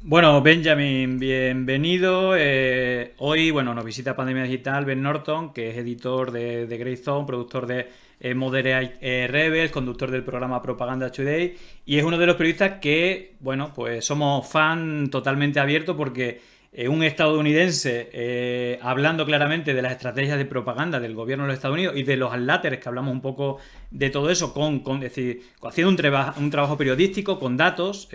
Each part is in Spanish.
Bueno, Benjamin, bienvenido. Hoy, bueno, nos visita Pandemia Digital Ben Norton, que es editor de Greyzone, productor de Moderate Rebels, conductor del programa Propaganda Today, y es uno de los periodistas que, bueno, pues somos fan totalmente abierto porque un estadounidense hablando claramente de las estrategias de propaganda del gobierno de los Estados Unidos y de los atláteres, que hablamos un poco de todo eso, es decir, haciendo un trabajo periodístico con datos.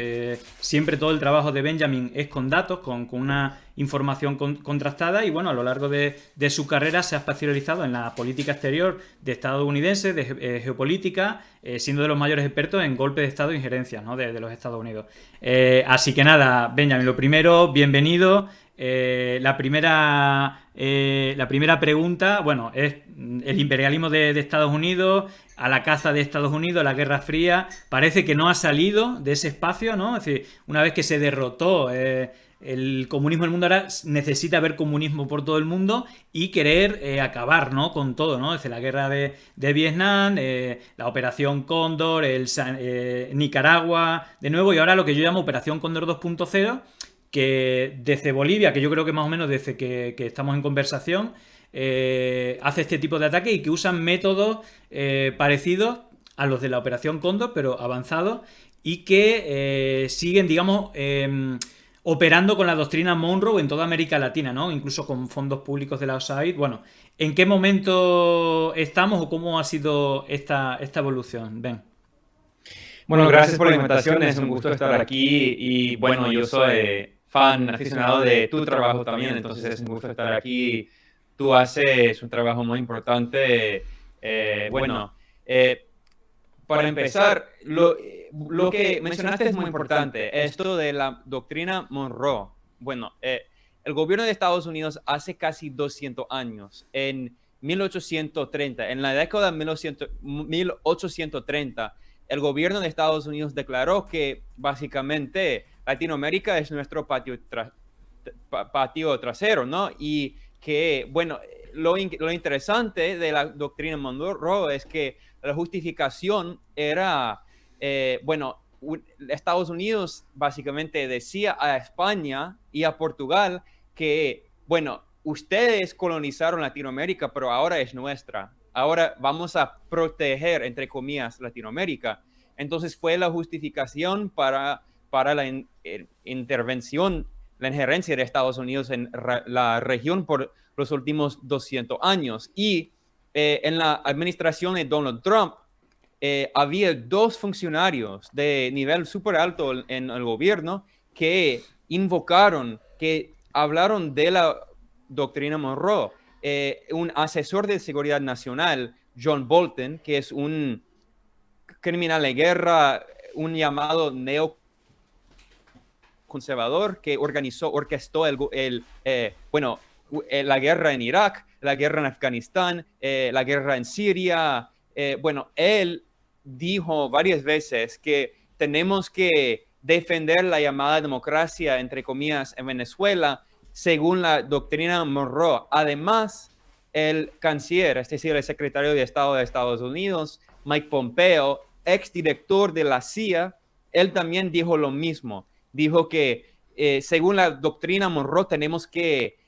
Siempre todo el trabajo de Benjamin es con datos, con una información contrastada y bueno, a lo largo de su carrera se ha especializado en la política exterior de estadounidense, de geopolítica, siendo de los mayores expertos en golpes de Estado e injerencias, ¿no? de los Estados Unidos. Así que nada, Benjamin, lo primero, bienvenido. La primera pregunta, bueno, es el imperialismo de Estados Unidos, a la caza de Estados Unidos, la Guerra Fría, parece que no ha salido de ese espacio, ¿no? Es decir, una vez que se derrotó el comunismo en el mundo, ahora necesita ver comunismo por todo el mundo y querer acabar, ¿no? Con todo, ¿no? Desde la guerra de Vietnam, la Operación Cóndor, Nicaragua, de nuevo, y ahora lo que yo llamo Operación Cóndor 2.0, que desde Bolivia, que yo creo que más o menos desde que estamos en conversación, hace este tipo de ataques y que usan métodos parecidos a los de la Operación Cóndor, pero avanzados, y que siguen, digamos, operando con la doctrina Monroe en toda América Latina, ¿no? Incluso con fondos públicos de la USAID. Bueno, ¿en qué momento estamos o cómo ha sido esta evolución? Ben. Bueno, gracias por la invitación, es un gusto estar aquí y bueno, yo soy fan aficionado de tu trabajo también, entonces es un gusto estar aquí. Tú haces un trabajo muy importante. Bueno, eh, para empezar, lo que mencionaste es muy importante, esto de la doctrina Monroe. Bueno, el gobierno de Estados Unidos hace casi 200 años, en 1830, en la década de 1830, el gobierno de Estados Unidos declaró que básicamente Latinoamérica es nuestro patio trasero, ¿no? Y que, bueno, lo interesante de la doctrina Monroe es que la justificación era, bueno, Estados Unidos básicamente decía a España y a Portugal que, bueno, ustedes colonizaron Latinoamérica, pero ahora es nuestra. Ahora vamos a proteger, entre comillas, Latinoamérica. Entonces fue la justificación para la intervención, la injerencia de Estados Unidos en la región por los últimos 200 años. Y en la administración de Donald Trump, había dos funcionarios de nivel súper alto en el gobierno que invocaron, que hablaron de la doctrina Monroe. Un asesor de seguridad nacional, John Bolton, que es un criminal de guerra, un llamado neoconservador que orquestó la guerra en Irak, la guerra en Afganistán, la guerra en Siria. Bueno, él dijo varias veces que tenemos que defender la llamada democracia, entre comillas, en Venezuela, según la doctrina Monroe. Además, el canciller, es decir, el secretario de Estado de Estados Unidos, Mike Pompeo, exdirector de la CIA, él también dijo lo mismo. Dijo que según la doctrina Monroe tenemos que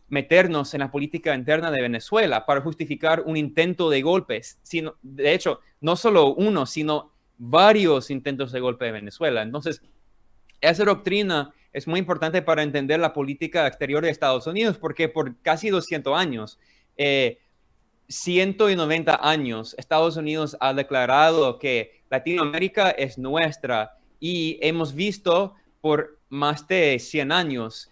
meternos en la política interna de Venezuela para justificar un intento de golpes. De hecho, no solo uno, sino varios intentos de golpe de Venezuela. Entonces, esa doctrina es muy importante para entender la política exterior de Estados Unidos, porque por casi 200 años, 190 años, Estados Unidos ha declarado que Latinoamérica es nuestra y hemos visto por más de 100 años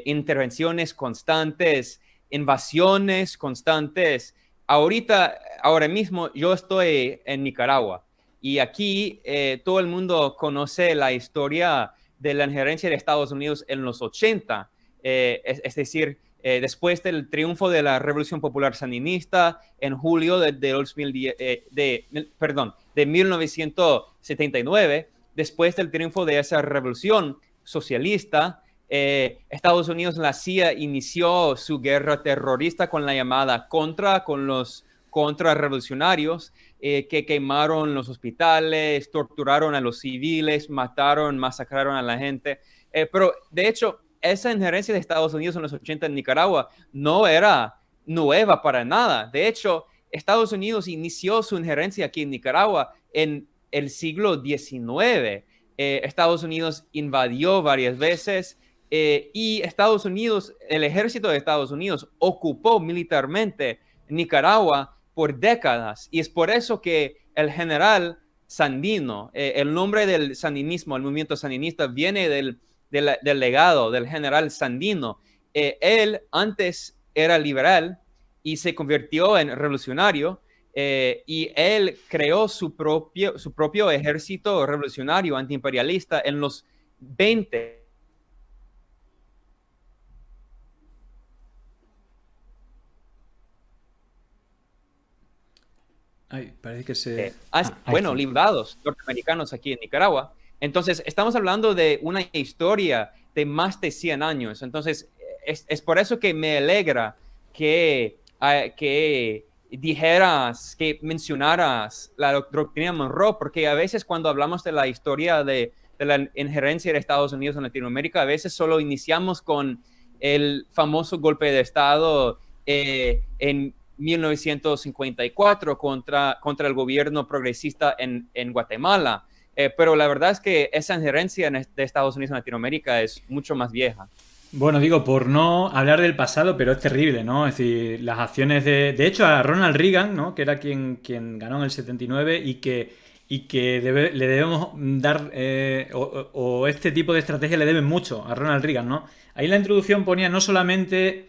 intervenciones constantes, invasiones constantes. Ahora mismo yo estoy en Nicaragua y aquí todo el mundo conoce la historia de la injerencia de Estados Unidos en los 80, es decir, después del triunfo de la Revolución Popular Sandinista en julio de 1979, después del triunfo de esa revolución socialista, Estados Unidos, la CIA, inició su guerra terrorista con la llamada Contra, con los contrarrevolucionarios que quemaron los hospitales, torturaron a los civiles, mataron, masacraron a la gente. Pero de hecho, esa injerencia de Estados Unidos en los 80 en Nicaragua no era nueva para nada. De hecho, Estados Unidos inició su injerencia aquí en Nicaragua en el siglo XIX. Estados Unidos invadió varias veces y Estados Unidos, el ejército de Estados Unidos ocupó militarmente Nicaragua por décadas y es por eso que el general Sandino, el nombre del sandinismo, el movimiento sandinista viene del legado del general Sandino. Él antes era liberal y se convirtió en revolucionario y él creó su propio ejército revolucionario antiimperialista en los 20. Ay, parece que se... ahí Bueno, está. liberados norteamericanos aquí en Nicaragua. Entonces, estamos hablando de una historia de más de 100 años. Entonces, es por eso que me alegra que dijeras, que mencionaras la doctrina Monroe, porque a veces cuando hablamos de la historia de la injerencia de Estados Unidos en Latinoamérica, a veces solo iniciamos con el famoso golpe de Estado en 1954 contra el gobierno progresista en Guatemala. Pero la verdad es que esa injerencia de Estados Unidos en Latinoamérica es mucho más vieja. Bueno, digo, por no hablar del pasado, pero es terrible, ¿no? Es decir, las acciones de... De hecho, a Ronald Reagan, ¿no? Que era quien ganó en el 79 y que le debemos dar... o este tipo de estrategia le deben mucho a Ronald Reagan, ¿no? Ahí en la introducción ponía no solamente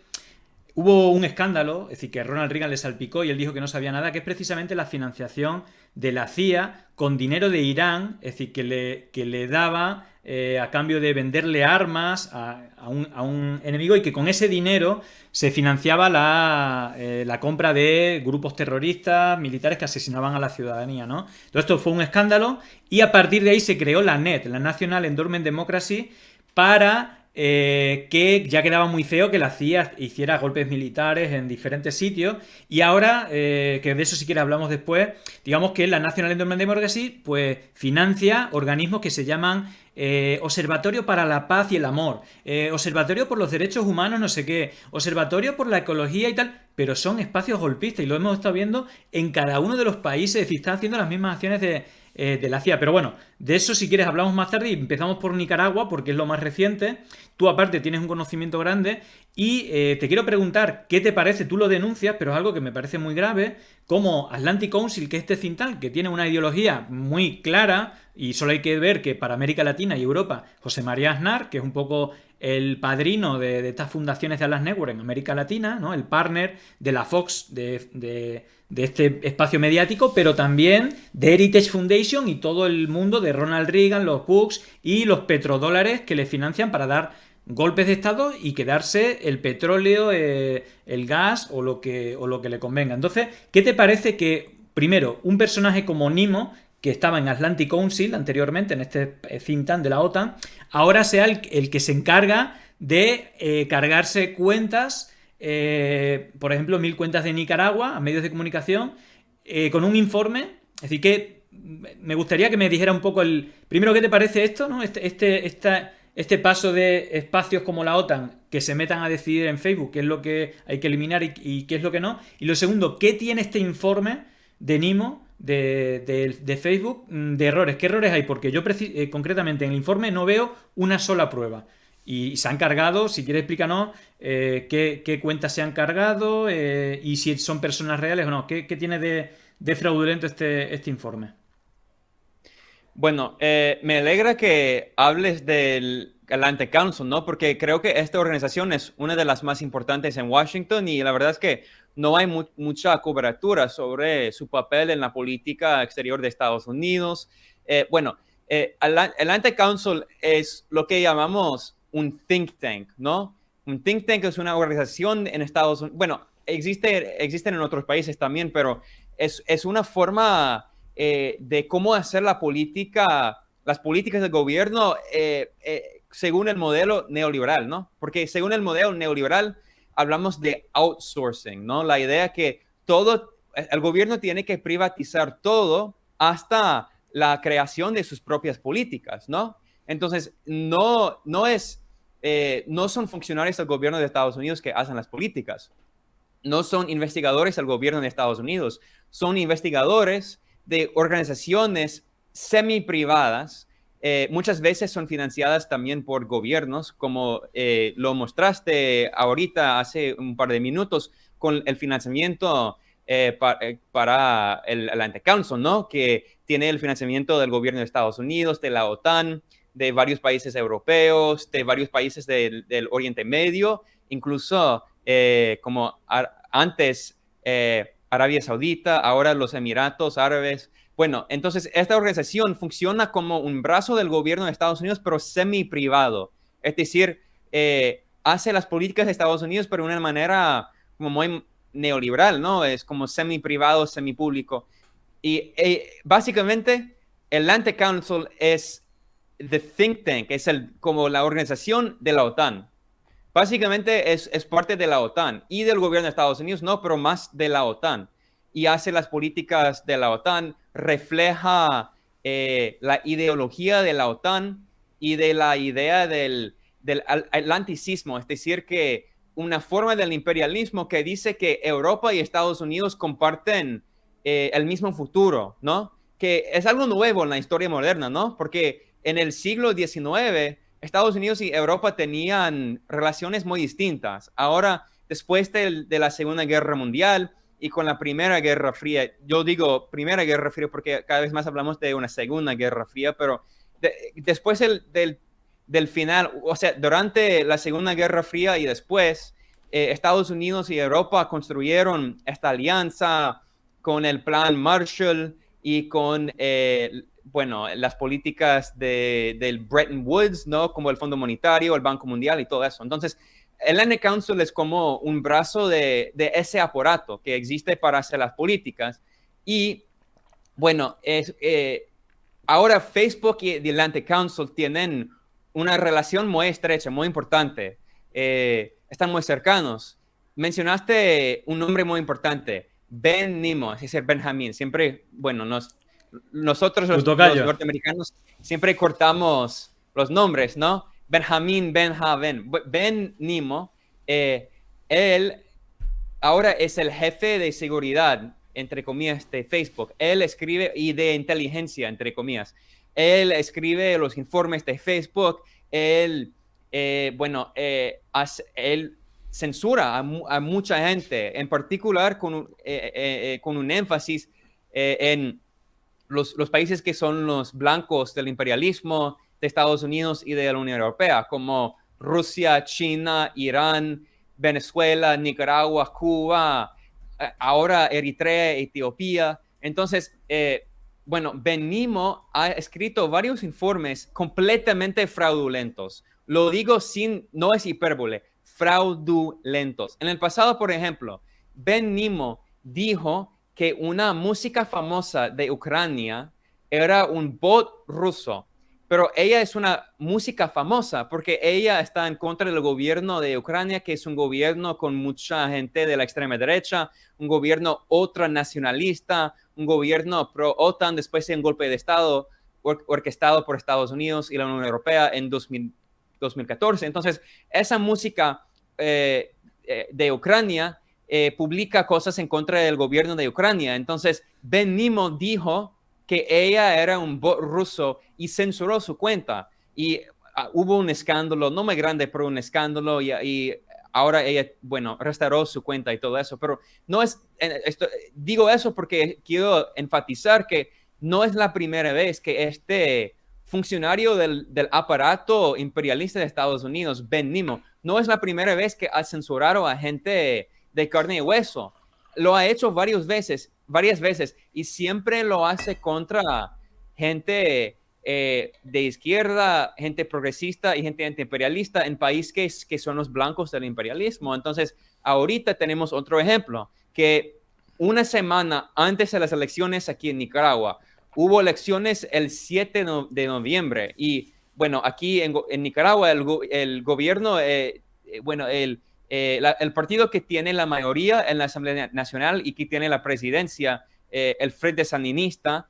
hubo un escándalo, es decir, que Ronald Reagan le salpicó y él dijo que no sabía nada, que es precisamente la financiación de la CIA con dinero de Irán, es decir, que le daba a cambio de venderle armas a un enemigo y que con ese dinero se financiaba la compra de grupos terroristas, militares que asesinaban a la ciudadanía, ¿no? Todo esto fue un escándalo y a partir de ahí se creó la NED, la National Endowment Democracy, para que ya quedaba muy feo que la CIA hiciera golpes militares en diferentes sitios y ahora, que de eso si quieres hablamos después, digamos que la National Endowment Democracy pues financia organismos que se llaman Observatorio para la Paz y el Amor, Observatorio por los Derechos Humanos no sé qué, Observatorio por la Ecología y tal, pero son espacios golpistas y lo hemos estado viendo en cada uno de los países, es decir, están haciendo las mismas acciones de la CIA. Pero bueno, de eso si quieres hablamos más tarde y empezamos por Nicaragua porque es lo más reciente. Tú aparte tienes un conocimiento grande y te quiero preguntar qué te parece, tú lo denuncias, pero es algo que me parece muy grave, como Atlantic Council, que es este think tank, que tiene una ideología muy clara y solo hay que ver que para América Latina y Europa, José María Aznar, que es un poco el padrino de estas fundaciones de Atlas Network en América Latina, ¿no? El partner de la Fox de este espacio mediático, pero también de Heritage Foundation y todo el mundo de Ronald Reagan, los Bucks y los petrodólares que le financian para dar golpes de Estado y quedarse el petróleo, el gas o lo que le convenga. Entonces, ¿qué te parece que, primero, un personaje como Nimo, que estaba en Atlantic Council anteriormente, en este think tank de la OTAN, ahora sea el que se encarga de cargarse cuentas, por ejemplo, 1000 cuentas de Nicaragua a medios de comunicación, con un informe? Es decir, que me gustaría que me dijera un poco primero, ¿qué te parece esto, ¿no? Este paso de espacios como la OTAN que se metan a decidir en Facebook qué es lo que hay que eliminar y qué es lo que no. Y lo segundo, ¿qué tiene este informe de Nimo de Facebook de errores? ¿Qué errores hay? Porque yo concretamente en el informe no veo una sola prueba. Y se han cargado, si quieres explícanos qué cuentas se han cargado y si son personas reales o no. ¿Qué tiene de fraudulento este informe? Bueno, me alegra que hables del Atlantic Council, ¿no? Porque creo que esta organización es una de las más importantes en Washington y la verdad es que no hay mucha cobertura sobre su papel en la política exterior de Estados Unidos. Bueno, Atlantic Council es lo que llamamos un think tank, ¿no? Un think tank es una organización en Estados Unidos. Bueno, existen en otros países también, pero es una forma de cómo hacer las políticas del gobierno según el modelo neoliberal, ¿no? Porque según el modelo neoliberal hablamos de outsourcing, ¿no? La idea que el gobierno tiene que privatizar todo hasta la creación de sus propias políticas, ¿no? Entonces, no son funcionarios del gobierno de Estados Unidos que hacen las políticas. No son investigadores del gobierno de Estados Unidos. Son investigadores de organizaciones semi-privadas. Muchas veces son financiadas también por gobiernos, como lo mostraste ahorita hace un par de minutos con el financiamiento para el Atlantic Council, ¿no? Que tiene el financiamiento del gobierno de Estados Unidos, de la OTAN, de varios países europeos, de varios países del Oriente Medio, incluso como antes Arabia Saudita, ahora los Emiratos Árabes. Bueno, entonces esta organización funciona como un brazo del gobierno de Estados Unidos, pero semi-privado. Es decir, hace las políticas de Estados Unidos, pero de una manera como muy neoliberal, ¿no? Es como semi-privado, semi-público. Y básicamente el Atlantic Council es the think tank, es como la organización de la OTAN. Básicamente es parte de la OTAN y del gobierno de Estados Unidos, no, pero más de la OTAN. Y hace las políticas de la OTAN, refleja la ideología de la OTAN y de la idea del atlanticismo, es decir, que una forma del imperialismo que dice que Europa y Estados Unidos comparten el mismo futuro, ¿no? Que es algo nuevo en la historia moderna, ¿no? Porque en el siglo XIX Estados Unidos y Europa tenían relaciones muy distintas. Ahora, después de la Segunda Guerra Mundial y con la Primera Guerra Fría, yo digo Primera Guerra Fría porque cada vez más hablamos de una Segunda Guerra Fría, pero después del final, o sea, durante la Segunda Guerra Fría y después, Estados Unidos y Europa construyeron esta alianza con el Plan Marshall y con bueno, las políticas del Bretton Woods, ¿no? Como el Fondo Monetario, el Banco Mundial y todo eso. Entonces, el Atlantic Council es como un brazo de ese aparato que existe para hacer las políticas. Y, bueno, ahora Facebook y el Atlantic Council tienen una relación muy estrecha, muy importante. Están muy cercanos. Mencionaste un nombre muy importante, Ben Nimo, es decir, Benjamín. Siempre, bueno, nosotros los norteamericanos siempre cortamos los nombres, ¿no? Benjamín, Ben Nimo, él ahora es el jefe de seguridad, entre comillas, de Facebook. Él escribe, y de inteligencia, entre comillas. Él escribe los informes de Facebook. Él, bueno, él censura a mucha gente, en particular con un énfasis en los países que son los blancos del imperialismo de Estados Unidos y de la Unión Europea, como Rusia, China, Irán, Venezuela, Nicaragua, Cuba, ahora Eritrea, Etiopía. Entonces, bueno, Ben Nimo ha escrito varios informes completamente fraudulentos. Lo digo no es hipérbole, fraudulentos. En el pasado, por ejemplo, Ben Nimo dijo que una música famosa de Ucrania era un bot ruso, pero ella es una música famosa porque ella está en contra del gobierno de Ucrania, que es un gobierno con mucha gente de la extrema derecha, un gobierno ultranacionalista, un gobierno pro-OTAN después de un golpe de Estado orquestado por Estados Unidos y la Unión Europea en 2014. Entonces, esa música de Ucrania publica cosas en contra del gobierno de Ucrania. Entonces, Ben Nimo dijo que ella era un bot ruso y censuró su cuenta. Y hubo un escándalo, no muy grande, pero un escándalo, y ahora ella, bueno, restauró su cuenta y todo eso. Pero no es, digo eso porque quiero enfatizar que no es la primera vez que este funcionario del aparato imperialista de Estados Unidos, Ben Nimo, no es la primera vez que ha censurado a gente de carne y hueso. Lo ha hecho varias veces, y siempre lo hace contra gente de izquierda, gente progresista y gente antiimperialista en países que son los blancos del imperialismo. Entonces, ahorita tenemos otro ejemplo, que una semana antes de las elecciones aquí en Nicaragua, hubo elecciones el 7 de noviembre, y bueno, aquí en Nicaragua el gobierno, bueno, el partido que tiene la mayoría en la Asamblea Nacional y que tiene la presidencia, el Frente Sandinista,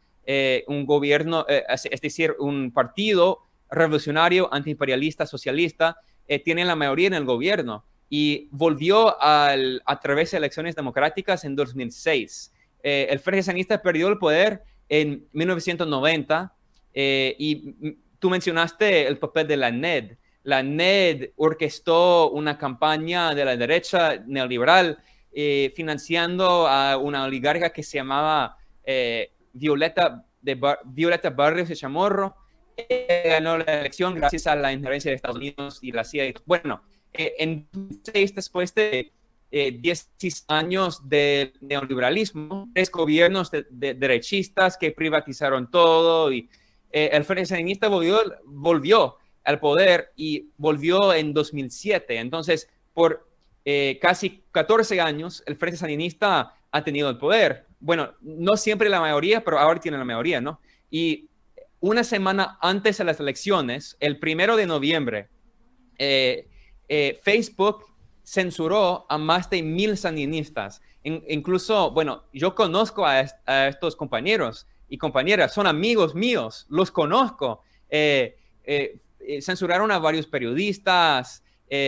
un gobierno, es decir, un partido revolucionario, antiimperialista, socialista, tiene la mayoría en el gobierno y volvió a través de elecciones democráticas en 2006. El Frente Sandinista perdió el poder en 1990 y tú mencionaste el papel de la NED. La NED orquestó una campaña de la derecha neoliberal financiando a una oligarca que se llamaba Violeta Barrios de Chamorro. Ganó la elección gracias a la injerencia de Estados Unidos y la CIA. Bueno, en 2006, después de 10 años de neoliberalismo, 3 gobiernos de derechistas que privatizaron todo y el Frente Sandinista volvió al poder y volvió en 2007. Entonces, por casi 14 años, el Frente Sandinista ha tenido el poder. Bueno, no siempre la mayoría, pero ahora tiene la mayoría, ¿no? Y una semana antes de las elecciones, el 1 de noviembre, Facebook censuró a más de 1,000 sandinistas. Incluso, bueno, yo conozco a estos compañeros y compañeras, son amigos míos, los conozco. Censuraron a varios periodistas,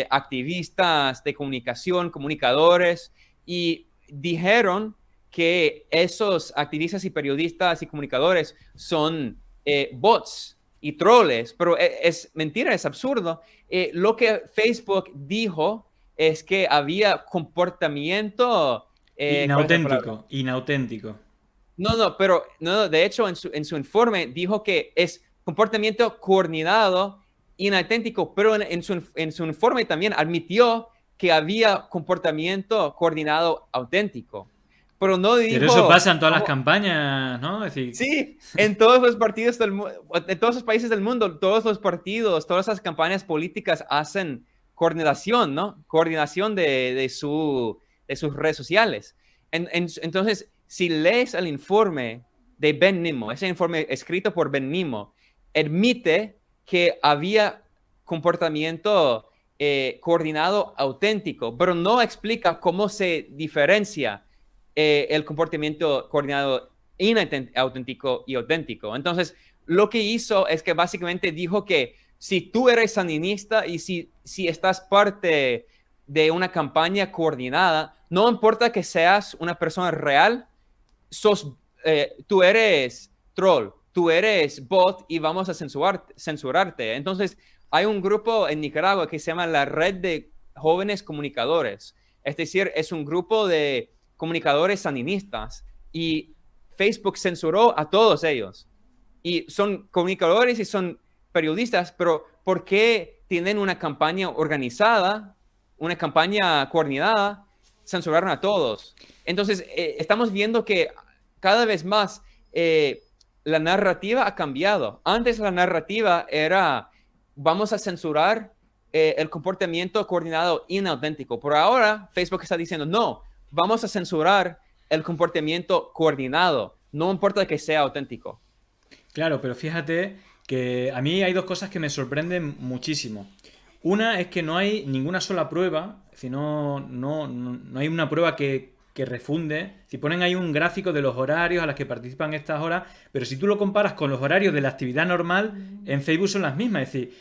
activistas de comunicación, comunicadores, y dijeron que esos activistas y periodistas y comunicadores son bots y troles, pero es mentira, es absurdo. Lo que Facebook dijo es que había comportamiento inauténtico. No, pero no, de hecho en su informe dijo que es comportamiento coordinado, inauténtico, pero en su informe también admitió que había comportamiento coordinado auténtico. Pero no dijo... Pero eso pasa en todas las campañas, ¿no? Es decir... Sí, en todos los partidos en todos los países del mundo, todos los partidos, todas las campañas políticas hacen coordinación, ¿no? Coordinación de sus redes sociales. Entonces, si lees el informe de Ben Nimmo, ese informe escrito por Ben Nimmo, admite que había comportamiento coordinado auténtico, pero no explica cómo se diferencia el comportamiento coordinado inauténtico y auténtico. Entonces, lo que hizo es que básicamente dijo que si tú eres sandinista y si estás parte de una campaña coordinada, no importa que seas una persona real, tú eres troll, tú eres bot y vamos a censurarte. Entonces, hay un grupo en Nicaragua que se llama la Red de Jóvenes Comunicadores. Es decir, es un grupo de comunicadores sandinistas y Facebook censuró a todos ellos. Y son comunicadores y son periodistas, pero ¿por qué tienen una campaña organizada, una campaña coordinada? Censuraron a todos. Entonces, estamos viendo que cada vez más la narrativa ha cambiado. Antes la narrativa era, vamos a censurar el comportamiento coordinado inauténtico. Por ahora, Facebook está diciendo, no, vamos a censurar el comportamiento coordinado, no importa que sea auténtico. Claro, pero fíjate que a mí hay 2 cosas que me sorprenden muchísimo. Una es que no hay ninguna sola prueba, es decir, no hay una prueba que refunde. Si ponen ahí un gráfico de los horarios a los que participan estas horas, pero si tú lo comparas con los horarios de la actividad normal, en Facebook son las mismas. Es decir,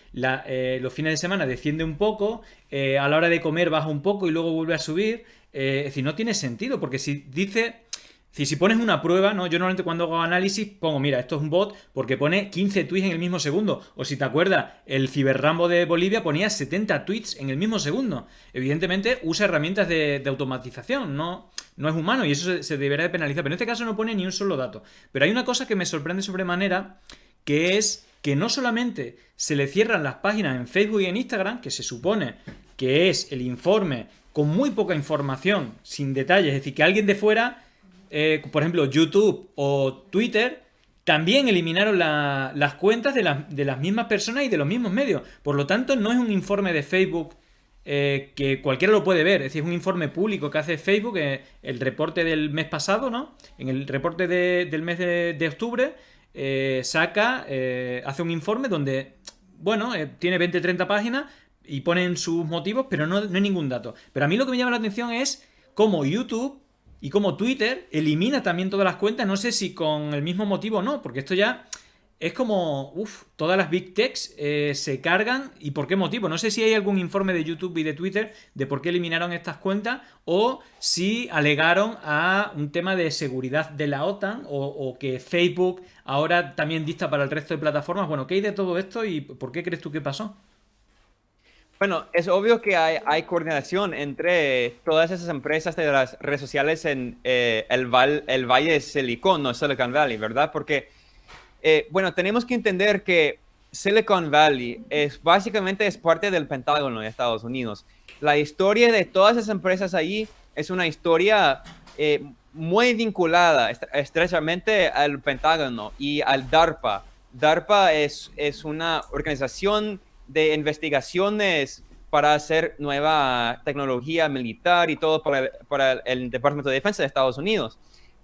los fines de semana desciende un poco, a la hora de comer baja un poco y luego vuelve a subir. Es decir, no tiene sentido, porque si dice... Si pones una prueba, ¿no? Yo normalmente cuando hago análisis pongo, mira, esto es un bot porque pone 15 tweets en el mismo segundo. O si te acuerdas, el Ciberrambo de Bolivia ponía 70 tweets en el mismo segundo. Evidentemente usa herramientas de automatización, no es humano y eso se deberá de penalizar. Pero en este caso no pone ni un solo dato. Pero hay una cosa que me sorprende sobremanera, que es que no solamente se le cierran las páginas en Facebook y en Instagram, que se supone que es el informe con muy poca información, sin detalles, es decir, que alguien de fuera... por ejemplo, YouTube o Twitter también eliminaron las cuentas de las mismas personas y de los mismos medios. Por lo tanto, no es un informe de Facebook que cualquiera lo puede ver. Es decir, es un informe público que hace Facebook, el reporte del mes pasado, ¿no? En el reporte del mes de octubre hace un informe donde, bueno, tiene 20-30 páginas y ponen sus motivos, pero no hay ningún dato. Pero a mí lo que me llama la atención es cómo YouTube y como Twitter elimina también todas las cuentas, no sé si con el mismo motivo o no, porque esto ya es como, todas las big techs se cargan. ¿Y por qué motivo? No sé si hay algún informe de YouTube y de Twitter de por qué eliminaron estas cuentas o si alegaron a un tema de seguridad de la OTAN o que Facebook ahora también dicta para el resto de plataformas. Bueno, ¿qué hay de todo esto y por qué crees tú que pasó? Bueno, es obvio que hay coordinación entre todas esas empresas de las redes sociales en el Valle de Silicon, no Silicon Valley, ¿verdad? Porque, bueno, tenemos que entender que Silicon Valley básicamente es parte del Pentágono de Estados Unidos. La historia de todas esas empresas allí es una historia muy vinculada estrechamente al Pentágono y al DARPA. DARPA es una organización de investigaciones para hacer nueva tecnología militar y todo para el Departamento de Defensa de Estados Unidos.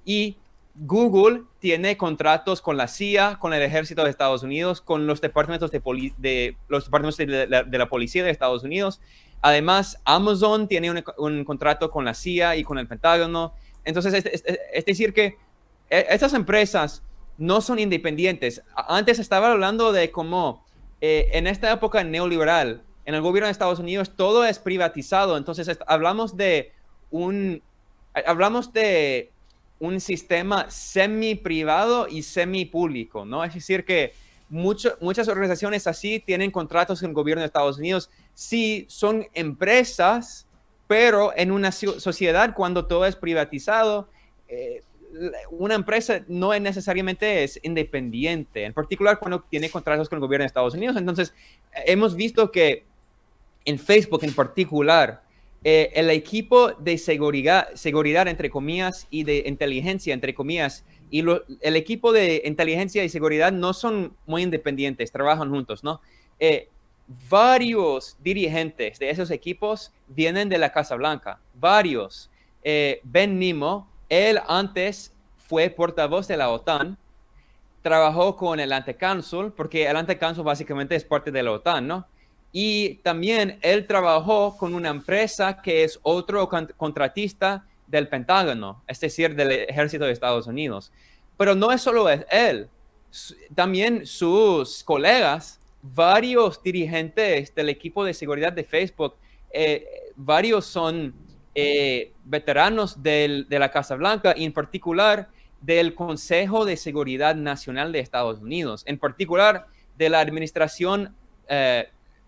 Y Google tiene contratos con la CIA, con el Ejército de Estados Unidos, con los departamentos los departamentos de la Policía de Estados Unidos. Además, Amazon tiene un contrato con la CIA y con el Pentágono. Entonces, es decir que estas empresas no son independientes. Antes estaba hablando de cómo en esta época neoliberal, en el gobierno de Estados Unidos, todo es privatizado. Entonces, hablamos de un sistema semi-privado y semi-público, ¿no? Es decir, que muchas organizaciones así tienen contratos con el gobierno de Estados Unidos. Sí, son empresas, pero en una sociedad, cuando todo es privatizado, una empresa no es necesariamente independiente, en particular cuando tiene contratos con el gobierno de Estados Unidos. Entonces, hemos visto que en Facebook en particular, el equipo de seguridad, entre comillas, y de inteligencia, entre comillas, y el equipo de inteligencia y seguridad no son muy independientes, trabajan juntos, ¿no? Varios dirigentes de esos equipos vienen de la Casa Blanca, varios. Ben Nimo, él antes fue portavoz de la OTAN, trabajó con el Ante-Council, porque el Ante-Council básicamente es parte de la OTAN, ¿no? Y también él trabajó con una empresa que es otro contratista del Pentágono, es decir, del Ejército de Estados Unidos. Pero no es solo él, también sus colegas, varios dirigentes del equipo de seguridad de Facebook, varios son veteranos de la Casa Blanca y en particular del Consejo de Seguridad Nacional de Estados Unidos, en particular de la administración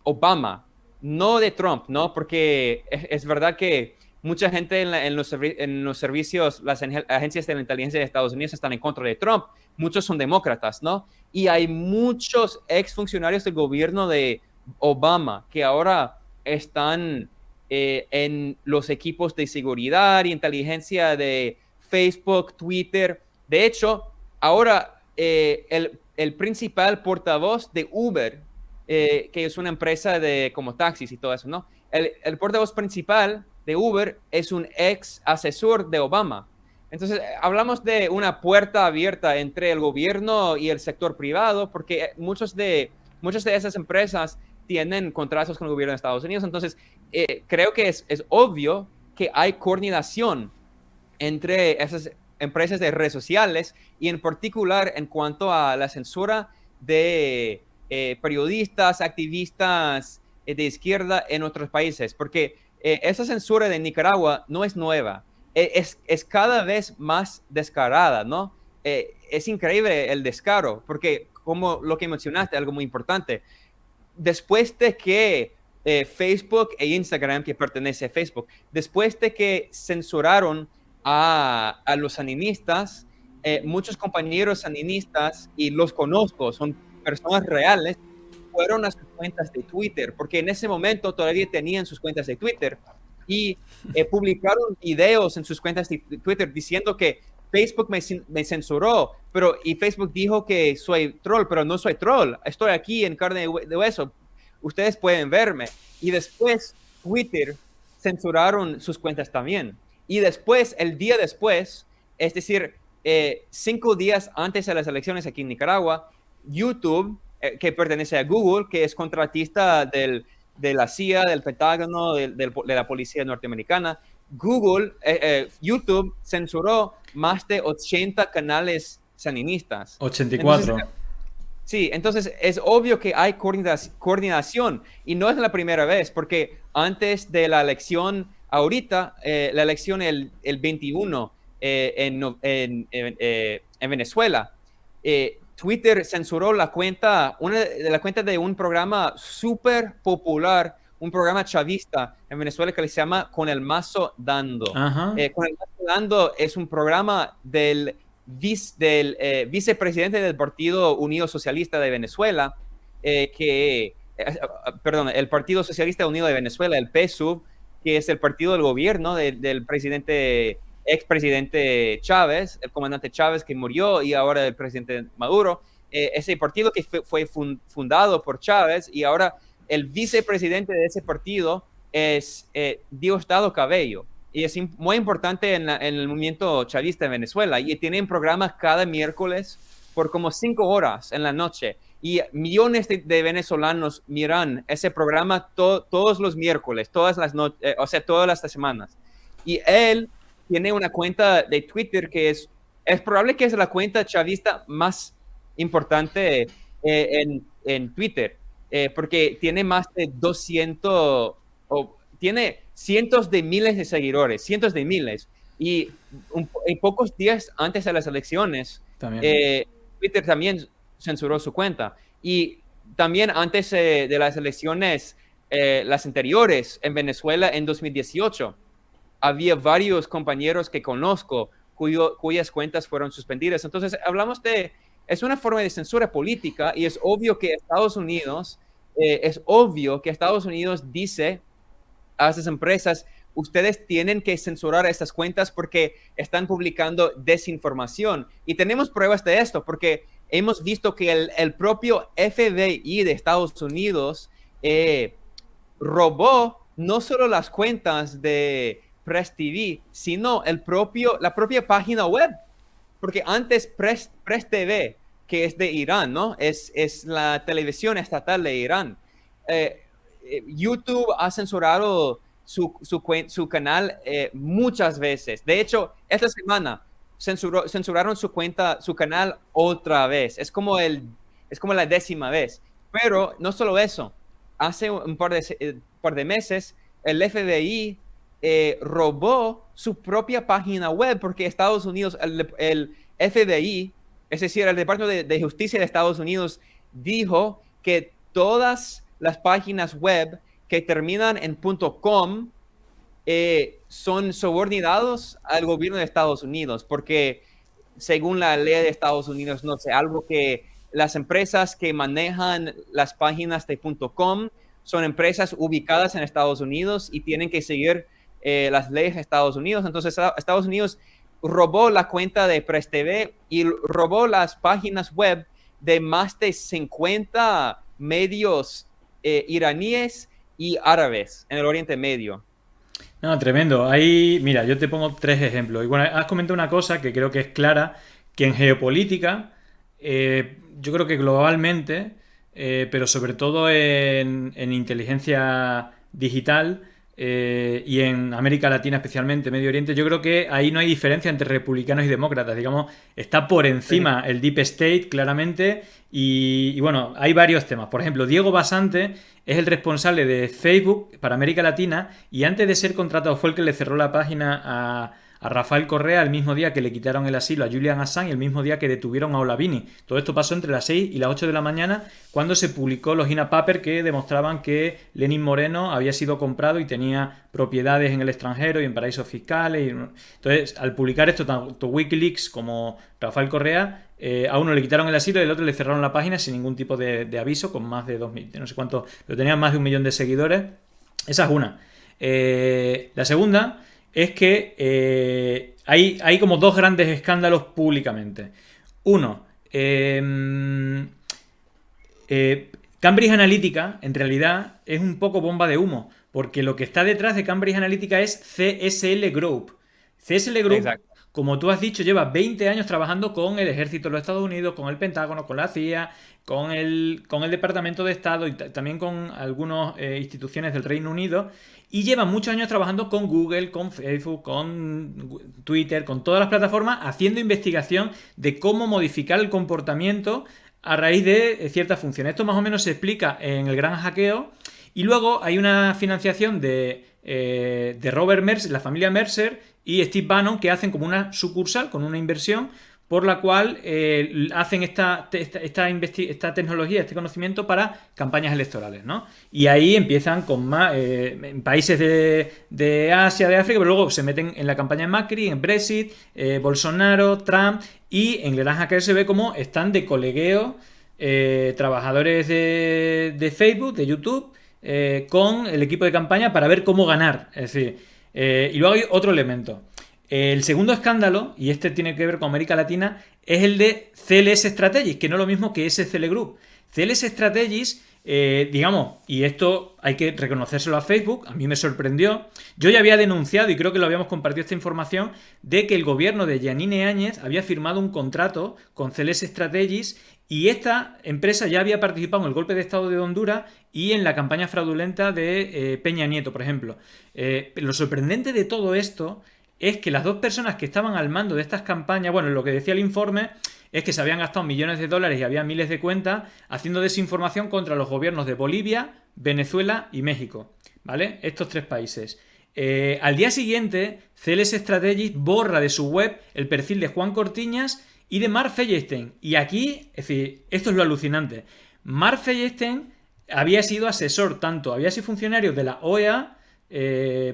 Obama, no de Trump, ¿no? Porque es verdad que mucha gente en los servicios, las agencias de la inteligencia de Estados Unidos están en contra de Trump, muchos son demócratas, ¿no? Y hay muchos exfuncionarios del gobierno de Obama que ahora están en los equipos de seguridad y inteligencia de Facebook, Twitter. De hecho, ahora el principal portavoz de Uber, que es una empresa de como taxis y todo eso, ¿no? El portavoz principal de Uber es un ex asesor de Obama. Entonces, hablamos de una puerta abierta entre el gobierno y el sector privado, porque muchas de esas empresas tienen contratos con el gobierno de Estados Unidos. Entonces, creo que es obvio que hay coordinación entre esas empresas de redes sociales y en particular en cuanto a la censura de periodistas, activistas de izquierda en otros países, porque esa censura de Nicaragua no es nueva, es cada vez más descarada, ¿no? Es increíble el descaro, porque como lo que mencionaste, algo muy importante, después de que Facebook e Instagram, que pertenece a Facebook, después de que censuraron a los sandinistas, muchos compañeros sandinistas, y los conozco, son personas reales, fueron a sus cuentas de Twitter, porque en ese momento todavía tenían sus cuentas de Twitter, y publicaron videos en sus cuentas de Twitter diciendo que Facebook me censuró, y Facebook dijo que soy troll, pero no soy troll, estoy aquí en carne de hueso, ustedes pueden verme. Y después Twitter censuraron sus cuentas también. Y después, el día después, es decir, 5 días antes de las elecciones aquí en Nicaragua, YouTube, que pertenece a Google, que es contratista de la CIA, del Pentágono, de la policía norteamericana, YouTube censuró más de 80 canales sandinistas. 84. Entonces, Sí, entonces es obvio que hay coordinación y no es la primera vez, porque antes de la elección, ahorita, la elección el 21 en Venezuela, Twitter censuró la cuenta, una de la cuenta de un programa súper popular, un programa chavista en Venezuela que se llama Con el Mazo Dando. Ajá. Con el Mazo Dando es un programa del vicepresidente del Partido Unido Socialista de Venezuela, perdón, el Partido Socialista Unido de Venezuela, el PSUV, que es el partido del gobierno del presidente, expresidente Chávez, el comandante Chávez que murió y ahora el presidente Maduro, ese partido que fue fundado por Chávez y ahora el vicepresidente de ese partido es Diosdado Cabello y es muy importante en el movimiento chavista en Venezuela. Y tienen programas cada miércoles por como 5 horas en la noche. Y millones de venezolanos miran ese programa todos los miércoles, todas las o sea, todas las semanas. Y él tiene una cuenta de Twitter que es probable que es la cuenta chavista más importante en Twitter, porque tiene más de 200, tiene cientos de miles de seguidores, cientos de miles. Y pocos días antes de las elecciones, También. Twitter también censuró su cuenta. Y también antes de las elecciones, las anteriores en Venezuela en 2018, había varios compañeros que conozco cuyas cuentas fueron suspendidas. Entonces, es una forma de censura política y es obvio que Estados Unidos dice a esas empresas, ustedes tienen que censurar estas cuentas porque están publicando desinformación. Y tenemos pruebas de esto porque hemos visto que el propio FBI de Estados Unidos robó no solo las cuentas de Press TV, sino la propia página web. Porque antes Press TV, que es de Irán, ¿no? Es la televisión estatal de Irán. YouTube ha censurado su canal muchas veces. De hecho, esta semana censuraron su canal otra vez. Es como la 10ª vez. Pero no solo eso. Hace un par de meses, el FBI robó su propia página web porque Estados Unidos, el FBI, es decir, el Departamento de Justicia de Estados Unidos, dijo que todas las páginas web que terminan en .com son subordinados al gobierno de Estados Unidos, porque según la ley de Estados Unidos, no sé, algo que las empresas que manejan las páginas de .com son empresas ubicadas en Estados Unidos y tienen que seguir las leyes de Estados Unidos. Entonces, Estados Unidos robó la cuenta de Press TV y robó las páginas web de más de 50 medios iraníes y árabes en el Oriente Medio. No, tremendo. Ahí, mira, yo te pongo 3 ejemplos. Y bueno, has comentado una cosa que creo que es clara, que en geopolítica, yo creo que globalmente, pero sobre todo en inteligencia digital, y en América Latina especialmente, Medio Oriente, yo creo que ahí no hay diferencia entre republicanos y demócratas. Digamos, está por encima el Deep State, claramente, y bueno, hay varios temas. Por ejemplo, Diego Basante es el responsable de Facebook para América Latina y antes de ser contratado fue el que le cerró la página a Rafael Correa el mismo día que le quitaron el asilo a Julian Assange y el mismo día que detuvieron a Olavini. Todo esto pasó entre las 6 y las 8 de la mañana cuando se publicó los INA Papers que demostraban que Lenín Moreno había sido comprado y tenía propiedades en el extranjero y en paraísos fiscales. Entonces, al publicar esto, tanto Wikileaks como Rafael Correa, a uno le quitaron el asilo y al otro le cerraron la página sin ningún tipo de aviso, con más de 2.000, no sé cuánto, pero tenían más de 1 millón de seguidores. Esa es una. La segunda es que hay como 2 grandes escándalos públicamente. Uno, Cambridge Analytica en realidad es un poco bomba de humo, porque lo que está detrás de Cambridge Analytica es CSL Group. CSL Group, Exacto. como tú has dicho, lleva 20 años trabajando con el ejército de los Estados Unidos, con el Pentágono, con la CIA, con el Departamento de Estado y también con algunas instituciones del Reino Unido. Y lleva muchos años trabajando con Google, con Facebook, con Twitter, con todas las plataformas, haciendo investigación de cómo modificar el comportamiento a raíz de ciertas funciones. Esto más o menos se explica en el Gran Hackeo. Y luego hay una financiación de Robert Mercer, la familia Mercer y Steve Bannon, que hacen como una sucursal con una inversión por la cual hacen esta tecnología, este conocimiento para campañas electorales, ¿no? Y ahí empiezan con más en países de Asia, de África, pero luego se meten en la campaña de Macri, en Brexit, Bolsonaro, Trump, y en Granja que se ve como están de colegueo trabajadores de Facebook, de YouTube, con el equipo de campaña para ver cómo ganar. Es decir, y luego hay otro elemento. El segundo escándalo, y este tiene que ver con América Latina, es el de CLS Strategies, que no es lo mismo que SCL Group. CLS Strategies, digamos, y esto hay que reconocérselo a Facebook, a mí me sorprendió. Yo ya había denunciado, y creo que lo habíamos compartido esta información, de que el gobierno de Yanine Áñez había firmado un contrato con CLS Strategies y esta empresa ya había participado en el golpe de Estado de Honduras y en la campaña fraudulenta de Peña Nieto, por ejemplo. Lo sorprendente de todo esto es que las dos personas que estaban al mando de estas campañas, bueno, lo que decía el informe es que se habían gastado millones de dólares y había miles de cuentas haciendo desinformación contra los gobiernos de Bolivia, Venezuela y México, ¿vale? Estos tres países. Al día siguiente, CLS Strategies borra de su web el perfil de Juan Cortiñas y de Mark Feyerstein. Y aquí, es decir, esto es lo alucinante. Mark Feyerstein había sido asesor, había sido funcionario de la OEA,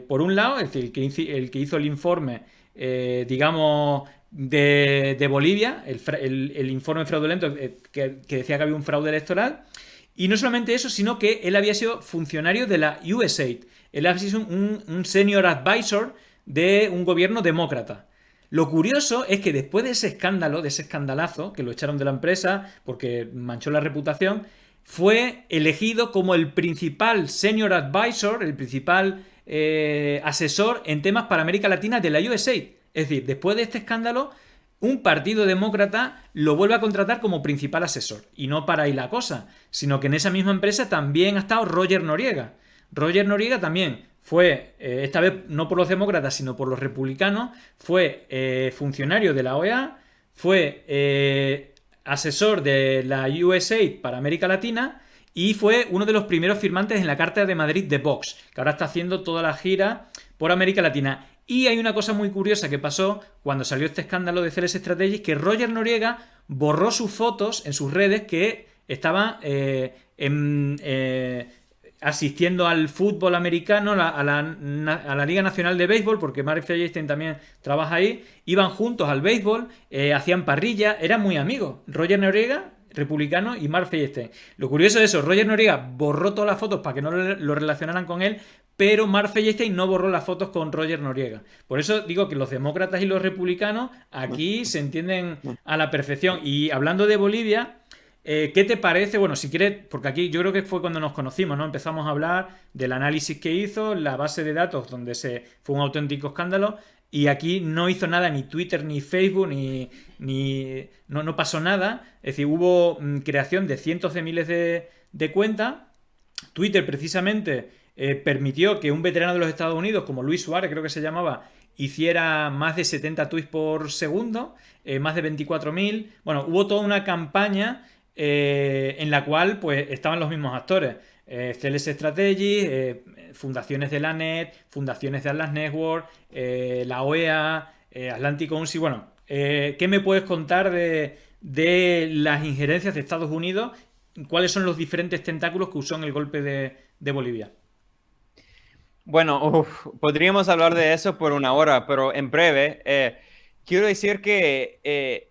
por un lado, es decir, el que hizo el informe, digamos, de Bolivia, el informe fraudulento que decía que había un fraude electoral. Y no solamente eso, sino que él había sido funcionario de la USAID. Él había sido un senior advisor de un gobierno demócrata. Lo curioso es que después de ese escándalo, de ese escandalazo, que lo echaron de la empresa porque manchó la reputación, fue elegido como el principal senior advisor, el principal asesor en temas para América Latina de la USAID. Es decir, después de este escándalo, un partido demócrata lo vuelve a contratar como principal asesor. Y no para ahí la cosa, sino que en esa misma empresa también ha estado Roger Noriega. Roger Noriega también fue, esta vez no por los demócratas, sino por los republicanos, fue funcionario de la OEA, fue asesor de la USAID para América Latina y fue uno de los primeros firmantes en la Carta de Madrid de Vox, que ahora está haciendo toda la gira por América Latina. Y hay una cosa muy curiosa que pasó cuando salió este escándalo de CLS Strategies, que Roger Noriega borró sus fotos en sus redes que estaban asistiendo al fútbol americano, a la Liga Nacional de Béisbol, porque Mark Feyerstein también trabaja ahí, iban juntos al béisbol, hacían parrilla, eran muy amigos. Roger Noriega, republicano, y Mark Feyerstein. Lo curioso es eso, Roger Noriega borró todas las fotos para que no lo relacionaran con él, pero Mark Feyerstein no borró las fotos con Roger Noriega. Por eso digo que los demócratas y los republicanos aquí se entienden a la perfección. Y hablando de Bolivia, ¿qué te parece? Bueno, si quieres, porque aquí yo creo que fue cuando nos conocimos, ¿no? Empezamos a hablar del análisis que hizo, la base de datos donde fue un auténtico escándalo, y aquí no hizo nada ni Twitter ni Facebook, no pasó nada. Es decir, hubo creación de cientos de miles de cuentas. Twitter precisamente permitió que un veterano de los Estados Unidos, como Luis Suárez creo que se llamaba, hiciera más de 70 tweets por segundo, más de 24.000. Bueno, hubo toda una campaña en la cual pues estaban los mismos actores. CLS Strategy, fundaciones de la NET, fundaciones de Atlas Network, la OEA, Atlantic Council. Bueno, ¿qué me puedes contar de las injerencias de Estados Unidos? ¿Cuáles son los diferentes tentáculos que usó en el golpe de Bolivia? Bueno, podríamos hablar de eso por una hora, pero en breve, quiero decir que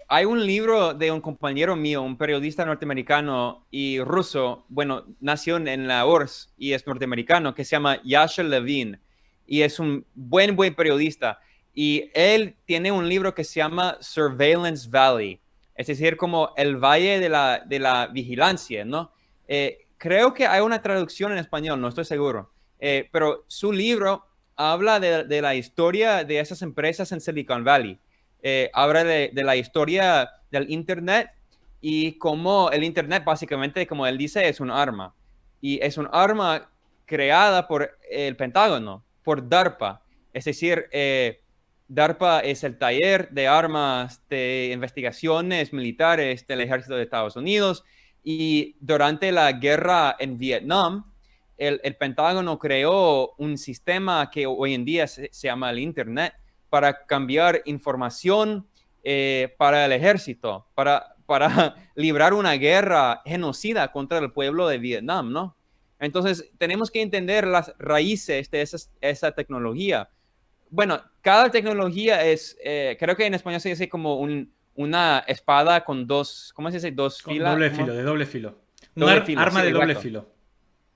hay un libro de un compañero mío, un periodista norteamericano y ruso, bueno, nació en la URSS y es norteamericano, que se llama Yasha Levin, y es un buen periodista. Y él tiene un libro que se llama Surveillance Valley, es decir, como el valle de la vigilancia, ¿no? Creo que hay una traducción en español, no estoy seguro. Pero su libro habla de la historia de esas empresas en Silicon Valley. Habla de la historia del Internet y cómo el Internet, básicamente, como él dice, es un arma. Y es un arma creada por el Pentágono, por DARPA. Es decir, DARPA es el taller de armas de investigaciones militares del ejército de Estados Unidos, y durante la guerra en Vietnam, el Pentágono creó un sistema que hoy en día se llama el Internet para cambiar información para el ejército, para librar una guerra genocida contra el pueblo de Vietnam, ¿no? Entonces, tenemos que entender las raíces de esa tecnología. Bueno, cada tecnología es, creo que en español se dice como una espada con dos, ¿cómo se dice? Dos Con filas. doble filo, de doble filo. Doble filo, Arma sí, de doble exacto. filo.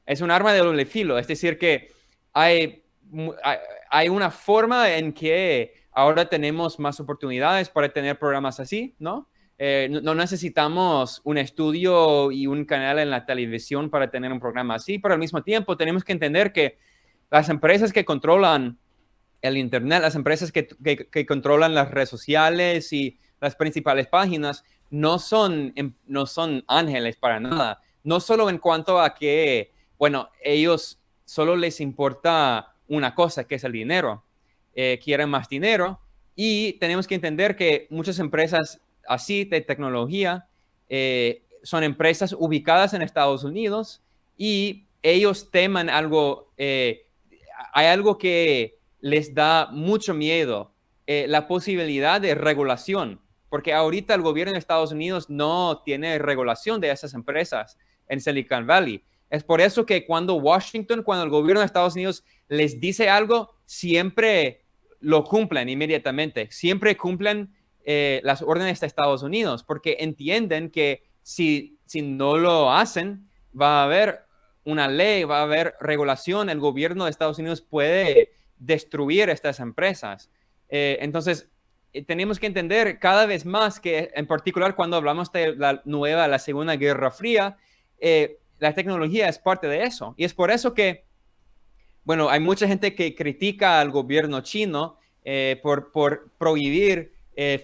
Es un arma de doble filo, es decir que hay, hay una forma en que ahora tenemos más oportunidades para tener programas así, ¿no? No necesitamos un estudio y un canal en la televisión para tener un programa así, pero al mismo tiempo tenemos que entender que las empresas que controlan el Internet, las empresas que controlan las redes sociales y las principales páginas, no son ángeles para nada. No solo en cuanto a que, bueno, ellos solo les importa una cosa, que es el dinero. Quieren más dinero, y tenemos que entender que muchas empresas así de tecnología son empresas ubicadas en Estados Unidos, y ellos teman algo, hay algo que les da mucho miedo, la posibilidad de regulación, porque ahorita el gobierno de Estados Unidos no tiene regulación de esas empresas en Silicon Valley. Es por eso que cuando el gobierno de Estados Unidos les dice algo, siempre lo cumplen inmediatamente, siempre cumplen las órdenes de Estados Unidos, porque entienden que si no lo hacen, va a haber una ley, va a haber regulación, el gobierno de Estados Unidos puede destruir estas empresas. Entonces, tenemos que entender cada vez más que, en particular, cuando hablamos de la Segunda Guerra Fría, la tecnología es parte de eso. Y es por eso que, bueno, hay mucha gente que critica al gobierno chino por prohibir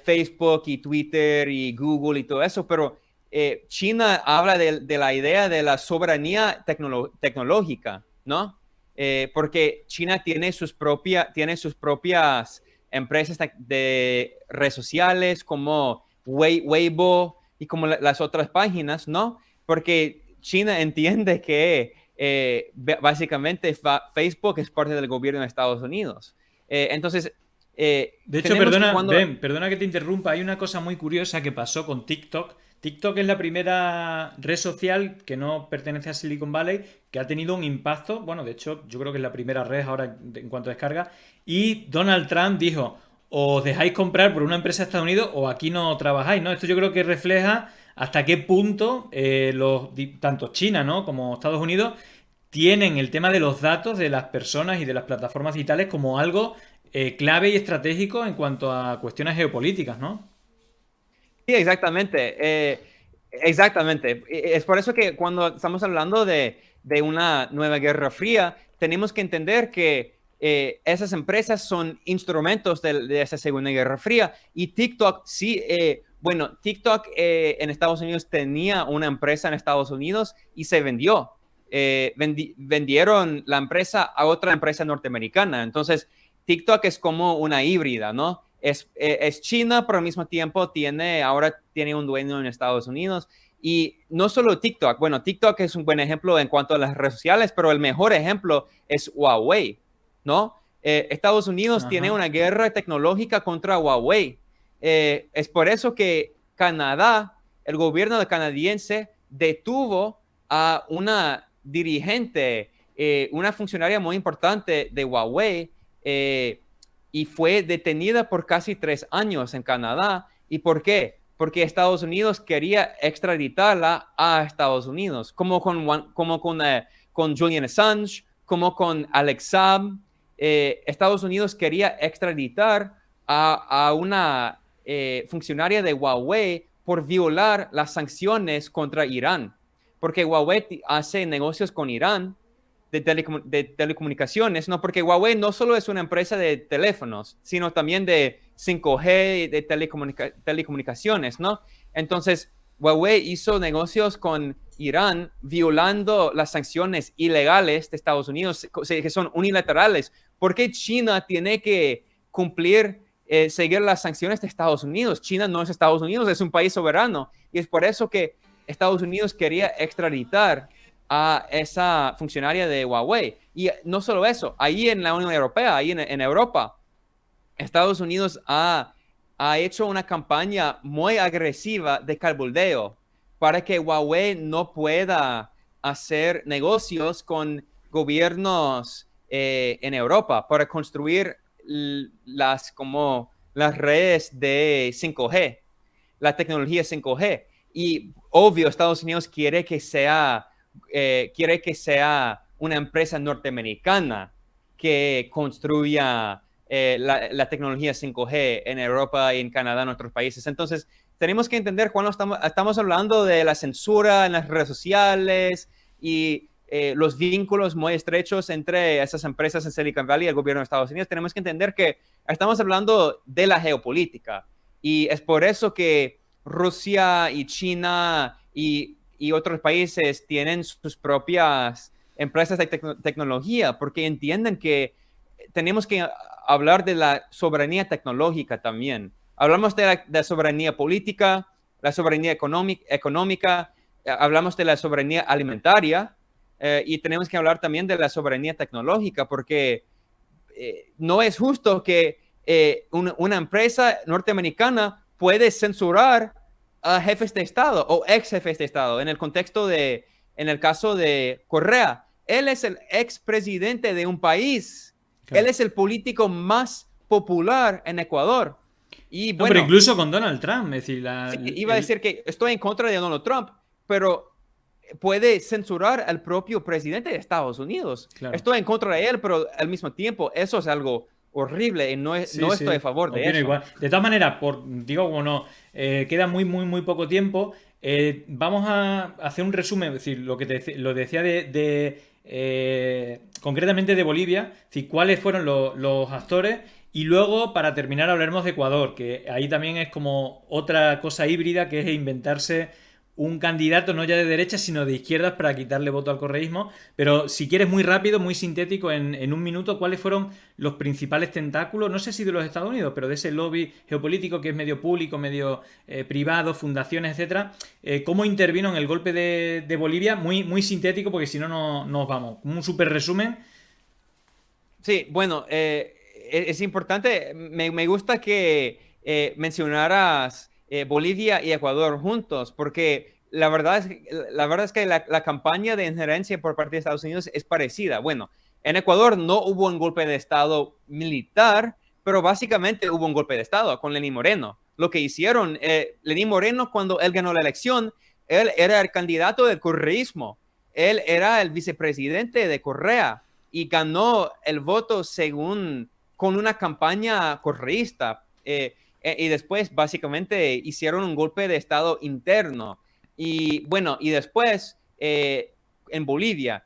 Facebook y Twitter y Google y todo eso, pero China habla de la idea de la soberanía tecnológica, ¿no? Porque China tiene sus propias empresas de redes sociales como Weibo y como las otras páginas, ¿no? Porque China entiende que básicamente Facebook es parte del gobierno de Estados Unidos. Entonces, De hecho, tenemos que perdona, cuando... Ben, perdona que te interrumpa. Hay una cosa muy curiosa que pasó con TikTok. TikTok es la primera red social que no pertenece a Silicon Valley que ha tenido un impacto. Bueno, de hecho, yo creo que es la primera red ahora en cuanto a descarga. Y Donald Trump dijo: os dejáis comprar por una empresa de Estados Unidos o aquí no trabajáis, ¿no? Esto yo creo que refleja hasta qué punto tanto China, ¿no?, como Estados Unidos tienen el tema de los datos de las personas y de las plataformas digitales como algo clave y estratégico en cuanto a cuestiones geopolíticas, ¿no? Sí, exactamente. Exactamente. Es por eso que cuando estamos hablando de una nueva guerra fría, tenemos que entender que esas empresas son instrumentos de esa segunda guerra fría. Y TikTok, sí, bueno, TikTok en Estados Unidos tenía una empresa en Estados Unidos y se vendió. Vendieron la empresa a otra empresa norteamericana. Entonces, TikTok es como una híbrida, ¿no? Es China, pero al mismo tiempo ahora tiene un dueño en Estados Unidos. Y no solo TikTok, bueno, TikTok es un buen ejemplo en cuanto a las redes sociales, pero el mejor ejemplo es Huawei, ¿no? Estados Unidos tiene Ajá. una guerra tecnológica contra Huawei. Es por eso que Canadá, el gobierno canadiense, detuvo a una dirigente, una funcionaria muy importante de Huawei, y fue detenida por casi 3 años en Canadá. ¿Y por qué? Porque Estados Unidos quería extraditarla a Estados Unidos, como con Julian Assange, como con Alex Saab. Estados Unidos quería extraditar a una funcionaria de Huawei por violar las sanciones contra Irán, porque Huawei hace negocios con Irán de telecomunicaciones, ¿no? Porque Huawei no solo es una empresa de teléfonos, sino también de 5G, de telecomunicaciones, ¿no? Entonces, Huawei hizo negocios con Irán violando las sanciones ilegales de Estados Unidos, que son unilaterales. ¿Por qué China tiene que cumplir seguir las sanciones de Estados Unidos. China no es Estados Unidos, es un país soberano. Y es por eso que Estados Unidos quería extraditar a esa funcionaria de Huawei. Y no solo eso, ahí en la Unión Europea, ahí en Europa, Estados Unidos ha hecho una campaña muy agresiva de calbuldeo para que Huawei no pueda hacer negocios con gobiernos en Europa para construir las redes de 5G, la tecnología 5G. Y obvio, Estados Unidos quiere que sea una empresa norteamericana que construya la tecnología 5G en Europa y en Canadá, en otros países. Entonces, tenemos que entender cuando estamos hablando de la censura en las redes sociales y los vínculos muy estrechos entre esas empresas en Silicon Valley y el gobierno de Estados Unidos, tenemos que entender que estamos hablando de la geopolítica. Y es por eso que Rusia y China y otros países tienen sus propias empresas de tecnología, porque entienden que tenemos que hablar de la soberanía tecnológica también. Hablamos de la soberanía política, la soberanía económica, hablamos de la soberanía alimentaria y tenemos que hablar también de la soberanía tecnológica, porque no es justo que una empresa norteamericana puede censurar a jefes de Estado o ex jefes de Estado. En el caso de Correa, él es el expresidente de un país. Claro. Él es el político más popular en Ecuador. Y bueno, pero incluso con Donald Trump. Es decir, iba a decir que estoy en contra de Donald Trump, pero puede censurar al propio presidente de Estados Unidos. Claro. Estoy en contra de él, pero al mismo tiempo eso es algo horrible y no estoy a favor de eso. Igual. De todas maneras, queda muy poco tiempo. Vamos a hacer un resumen, es decir, lo decía concretamente de Bolivia, es decir, cuáles fueron los actores, y luego para terminar hablaremos de Ecuador, que ahí también es como otra cosa híbrida, que es inventarse un candidato no ya de derecha sino de izquierdas para quitarle voto al correísmo. Pero si quieres, muy rápido, muy sintético, en un minuto, ¿cuáles fueron los principales tentáculos, no sé si de los Estados Unidos, pero de ese lobby geopolítico que es medio público, medio privado, fundaciones, etcétera? ¿Cómo intervino en el golpe de Bolivia? Muy sintético, porque si no nos vamos. Un súper resumen. Sí, bueno, es importante, me gusta que mencionaras Bolivia y Ecuador juntos, porque la verdad es que la campaña de injerencia por parte de Estados Unidos es parecida. Bueno, en Ecuador no hubo un golpe de Estado militar, pero básicamente hubo un golpe de Estado con Lenín Moreno. Lo que hicieron, Lenín Moreno, cuando él ganó la elección, él era el candidato del correísmo, él era el vicepresidente de Correa y ganó el voto con una campaña correísta. Y después básicamente hicieron un golpe de Estado interno. Y bueno, y después en Bolivia,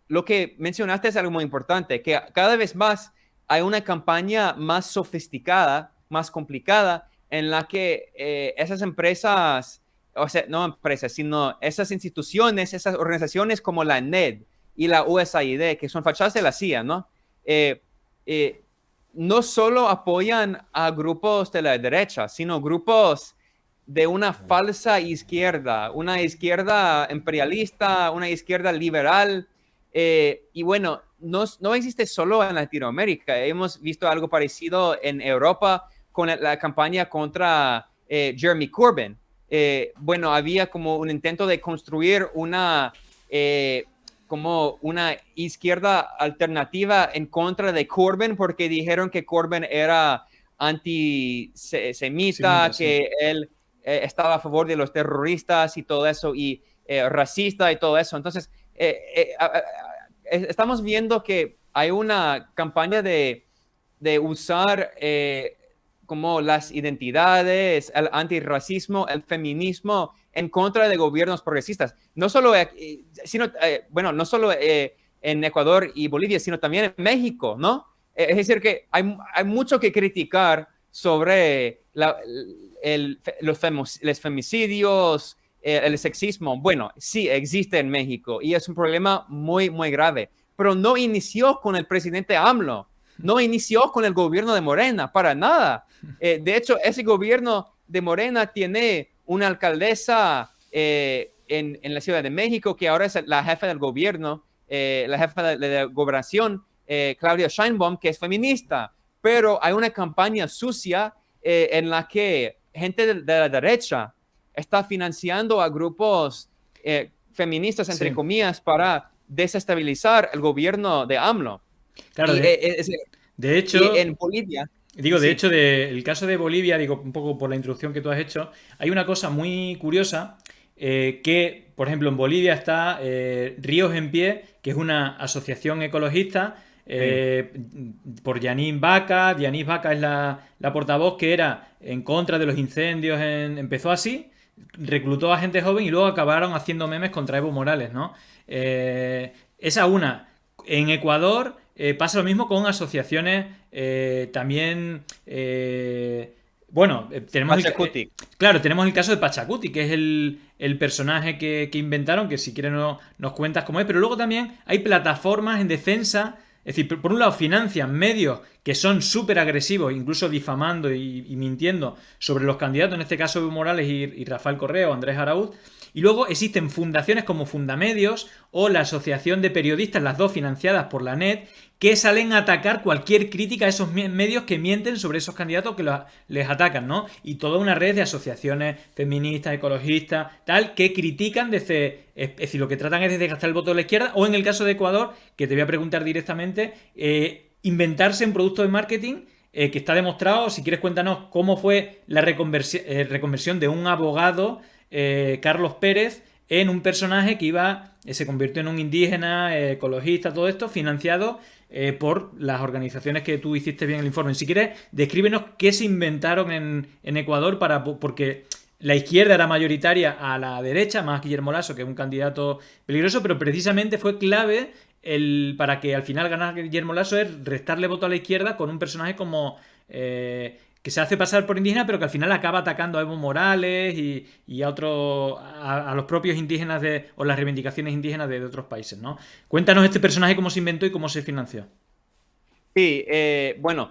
lo que mencionaste es algo muy importante, que cada vez más hay una campaña más sofisticada, más complicada, en la que esas empresas, o sea, no empresas, sino esas instituciones, esas organizaciones como la NED y la USAID, que son fachadas de la CIA, ¿no? No solo apoyan a grupos de la derecha, sino grupos de una falsa izquierda, una izquierda imperialista, una izquierda liberal. Y bueno, no existe solo en Latinoamérica. Hemos visto algo parecido en Europa con la campaña contra Jeremy Corbyn. Bueno, había como un intento de construir como una izquierda alternativa en contra de Corbyn, porque dijeron que Corbyn era antisemita, que él estaba a favor de los terroristas y todo eso, y racista y todo eso. Entonces, estamos viendo que hay una campaña de usar como las identidades, el antirracismo, el feminismo en contra de gobiernos progresistas. No solo, no solo en Ecuador y Bolivia, sino también en México, ¿no? Es decir, que hay mucho que criticar sobre los femicidios, el sexismo. Bueno, sí existe en México y es un problema muy, muy grave, pero no inició con el presidente AMLO. no inició con el gobierno de Morena, para nada. De hecho, ese gobierno de Morena tiene una alcaldesa en la Ciudad de México, que ahora es la jefa del gobierno, la jefa de gobernación, Claudia Sheinbaum, que es feminista. Pero hay una campaña sucia en la que gente de la derecha está financiando a grupos feministas, entre Sí. comillas, para desestabilizar el gobierno de AMLO. Claro, Y, de y hecho, en Bolivia, digo, de sí, hecho, el caso de Bolivia, digo, un poco por la introducción que tú has hecho, hay una cosa muy curiosa que, por ejemplo, en Bolivia está Ríos en Pie, que es una asociación ecologista sí. por Yanín Vaca. Yanín Vaca es la portavoz que era en contra de los incendios. Empezó así, reclutó a gente joven y luego acabaron haciendo memes contra Evo Morales, ¿no? Esa una. En Ecuador pasa lo mismo con asociaciones también. Bueno, Pachacutic. claro, tenemos el caso de Pachacuti, que es el personaje que inventaron, que si quieres nos cuentas cómo es, pero luego también hay plataformas en defensa, es decir, por un lado financian medios que son súper agresivos, incluso difamando y mintiendo sobre los candidatos, en este caso Evo Morales y Rafael Correa o Andrés Araúz, y luego existen fundaciones como Fundamedios o la Asociación de Periodistas, las dos financiadas por la NET, que salen a atacar cualquier crítica a esos medios que mienten sobre esos candidatos que les atacan, ¿no? Y toda una red de asociaciones feministas, ecologistas, tal, que critican desde, es decir, lo que tratan es de gastar el voto de la izquierda, o en el caso de Ecuador, que te voy a preguntar directamente, inventarse un producto de marketing que está demostrado. Si quieres, cuéntanos cómo fue la reconversión de un abogado, Carlos Pérez, en un personaje que se convirtió en un indígena, ecologista, todo esto, financiado por las organizaciones que tú hiciste bien el informe. Si quieres, descríbenos qué se inventaron en Ecuador porque la izquierda era mayoritaria a la derecha, más Guillermo Lasso, que es un candidato peligroso, pero precisamente fue clave para que al final ganara Guillermo Lasso es restarle voto a la izquierda con un personaje como que se hace pasar por indígena, pero que al final acaba atacando a Evo Morales y a los propios indígenas o las reivindicaciones indígenas de otros países, ¿no? Cuéntanos este personaje cómo se inventó y cómo se financió. Sí, bueno,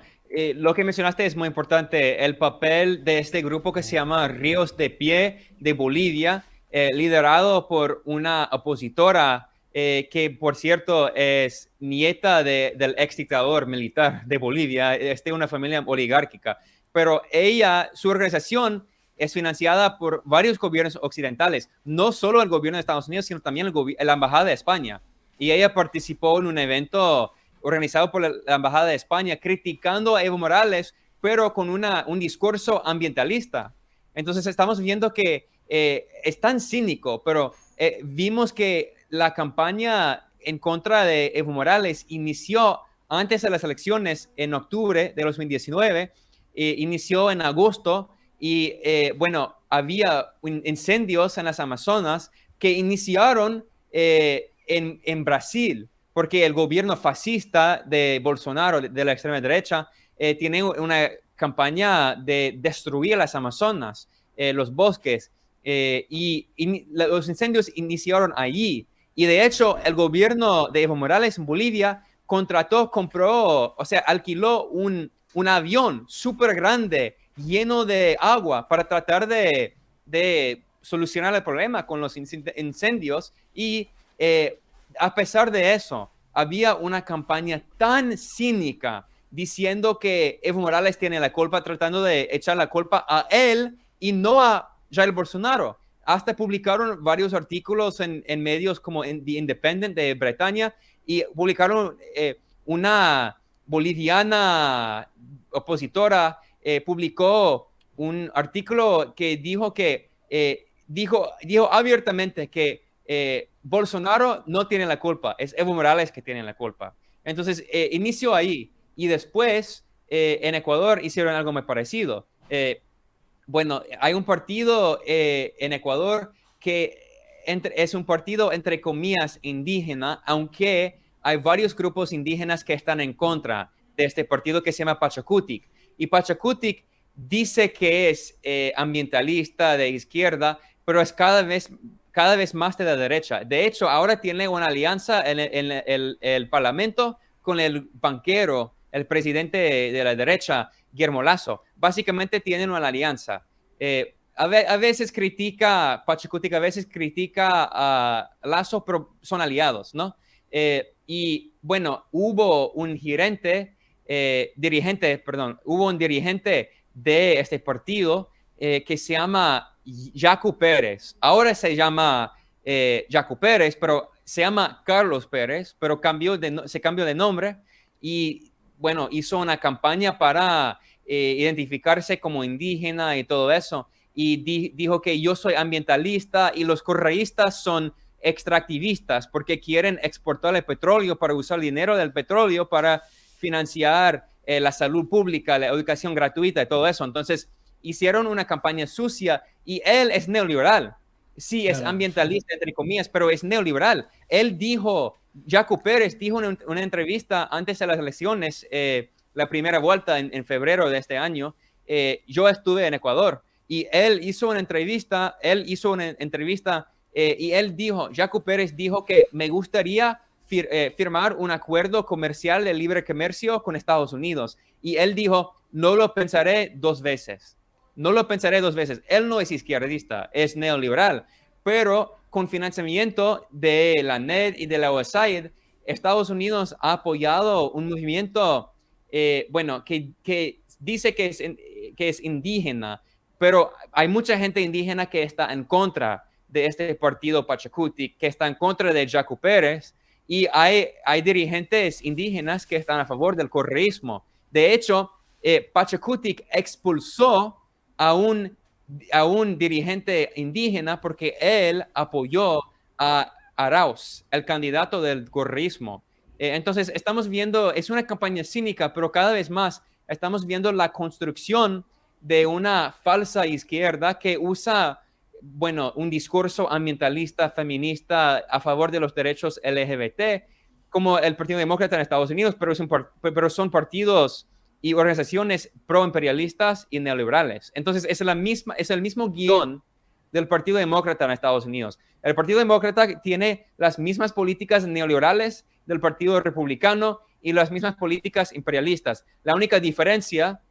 lo que mencionaste es muy importante. El papel de este grupo que se llama Ríos de Pie de Bolivia, liderado por una opositora que, por cierto, es nieta del ex dictador militar de Bolivia, es de una familia oligárquica. Pero ella, su organización es financiada por varios gobiernos occidentales, no solo el gobierno de Estados Unidos, sino también la Embajada de España. Y ella participó en un evento organizado por la Embajada de España, criticando a Evo Morales, pero con un discurso ambientalista. Entonces estamos viendo que es tan cínico, pero vimos que la campaña en contra de Evo Morales inició antes de las elecciones en octubre de 2019, inició en agosto y bueno, había incendios en las Amazonas que iniciaron en Brasil, porque el gobierno fascista de Bolsonaro, de la extrema derecha, tiene una campaña de destruir las Amazonas, los bosques, y los incendios iniciaron allí. Y de hecho, el gobierno de Evo Morales en Bolivia compró, o sea, alquiló un avión súper grande lleno de agua para tratar de solucionar el problema con los incendios y a pesar de eso, había una campaña tan cínica diciendo que Evo Morales tiene la culpa, tratando de echar la culpa a él y no a Jair Bolsonaro. Hasta publicaron varios artículos en medios como The Independent de Bretaña y publicaron una boliviana opositora, publicó un artículo que dijo abiertamente que Bolsonaro no tiene la culpa, es Evo Morales que tiene la culpa. Entonces, inició ahí y después en Ecuador hicieron algo muy parecido. Bueno, hay un partido en Ecuador que es un partido entre comillas indígena, aunque hay varios grupos indígenas que están en contra de este partido que se llama Pachacutic. Y Pachacutic dice que es ambientalista de izquierda, pero es cada vez más de la derecha. De hecho, ahora tiene una alianza en el Parlamento con el banquero el presidente de la derecha, Guillermo Lasso. Básicamente tienen una alianza. A veces critica, Pachacutic a veces critica a Lasso, pero son aliados, ¿no? Y bueno, hubo un dirigente de este partido que se llama Jaco Pérez. Ahora se llama Jaco Pérez, pero se llama Carlos Pérez, pero se cambió de nombre y bueno, hizo una campaña para identificarse como indígena y todo eso. Y dijo que yo soy ambientalista y los correístas son extractivistas porque quieren exportar el petróleo para usar el dinero del petróleo para financiar la salud pública, la educación gratuita y todo eso. Entonces, hicieron una campaña sucia y él es neoliberal. Sí, es ambientalista, entre comillas, pero es neoliberal. Él dijo, Jaco Pérez dijo en una entrevista antes de las elecciones, la primera vuelta en febrero de este año, yo estuve en Ecuador y él hizo una entrevista y él dijo, Jaco Pérez dijo que me gustaría firmar un acuerdo comercial de libre comercio con Estados Unidos. Y él dijo, no lo pensaré dos veces. No lo pensaré dos veces. Él no es izquierdista, es neoliberal, pero con financiamiento de la NED y de la USAID, Estados Unidos ha apoyado un movimiento, que dice que es indígena, pero hay mucha gente indígena que está en contra de este partido Pachacutic, que está en contra de Jaco Pérez, y hay dirigentes indígenas que están a favor del correísmo. De hecho, Pachacutic expulsó a un dirigente indígena porque él apoyó a Arauz, el candidato del correísmo. Entonces, estamos viendo, es una campaña cínica, pero cada vez más estamos viendo la construcción de una falsa izquierda que usa, bueno, un discurso ambientalista, feminista, a favor de los derechos LGBT, como el Partido Demócrata en Estados Unidos, pero son partidos y organizaciones pro-imperialistas y neoliberales. Entonces, es el mismo guión del Partido Demócrata en Estados Unidos. El Partido Demócrata tiene las mismas políticas neoliberales del Partido Republicano y las mismas políticas imperialistas. La única diferencia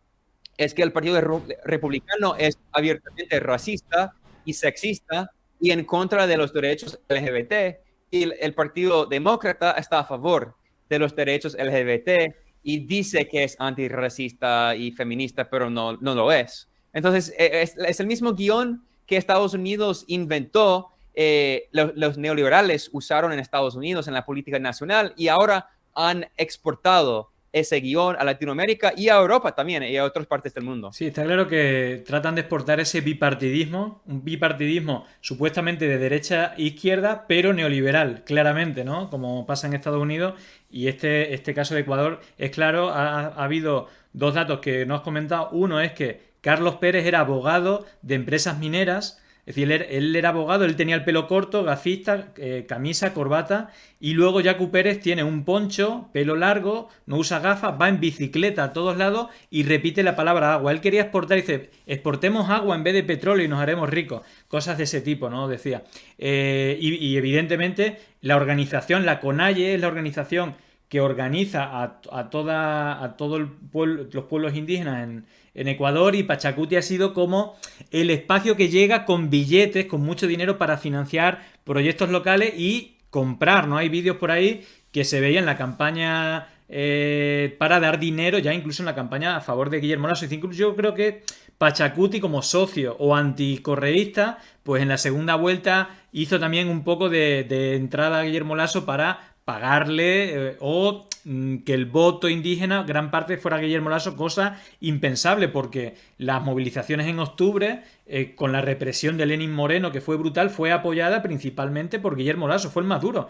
es que el Partido Republicano es abiertamente racista y sexista y en contra de los derechos LGBT, y el Partido Demócrata está a favor de los derechos LGBT y dice que es antirracista y feminista, pero no lo es. Entonces, es el mismo guión que Estados Unidos inventó, los neoliberales usaron en Estados Unidos en la política nacional y ahora han exportado ese guión a Latinoamérica y a Europa también y a otras partes del mundo. Sí, está claro que tratan de exportar ese bipartidismo, un bipartidismo supuestamente de derecha e izquierda, pero neoliberal, claramente, ¿no? Como pasa en Estados Unidos, y este caso de Ecuador es claro, ha habido dos datos que no has comentado. Uno es que Carlos Pérez era abogado de empresas mineras. Es decir, él era abogado, él tenía el pelo corto, gafista, camisa, corbata, y luego Jaco Pérez tiene un poncho, pelo largo, no usa gafas, va en bicicleta a todos lados y repite la palabra agua. Él quería exportar, dice, exportemos agua en vez de petróleo y nos haremos ricos. Cosas de ese tipo, ¿no? Decía. Y evidentemente la organización, la CONAIE, es la organización que organiza a todos los pueblos indígenas en Ecuador, y Pachacuti ha sido como el espacio que llega con billetes, con mucho dinero para financiar proyectos locales y comprar, ¿no? Hay vídeos por ahí que se veía en la campaña para dar dinero, ya incluso en la campaña a favor de Guillermo Lasso. Incluso yo creo que Pachacuti como socio o anticorreísta, pues en la segunda vuelta hizo también un poco de entrada a Guillermo Lasso para pagarle o que el voto indígena gran parte fuera Guillermo Lasso, cosa impensable porque las movilizaciones en octubre con la represión de Lenin Moreno, que fue brutal, fue apoyada principalmente por Guillermo Lasso, fue el más duro.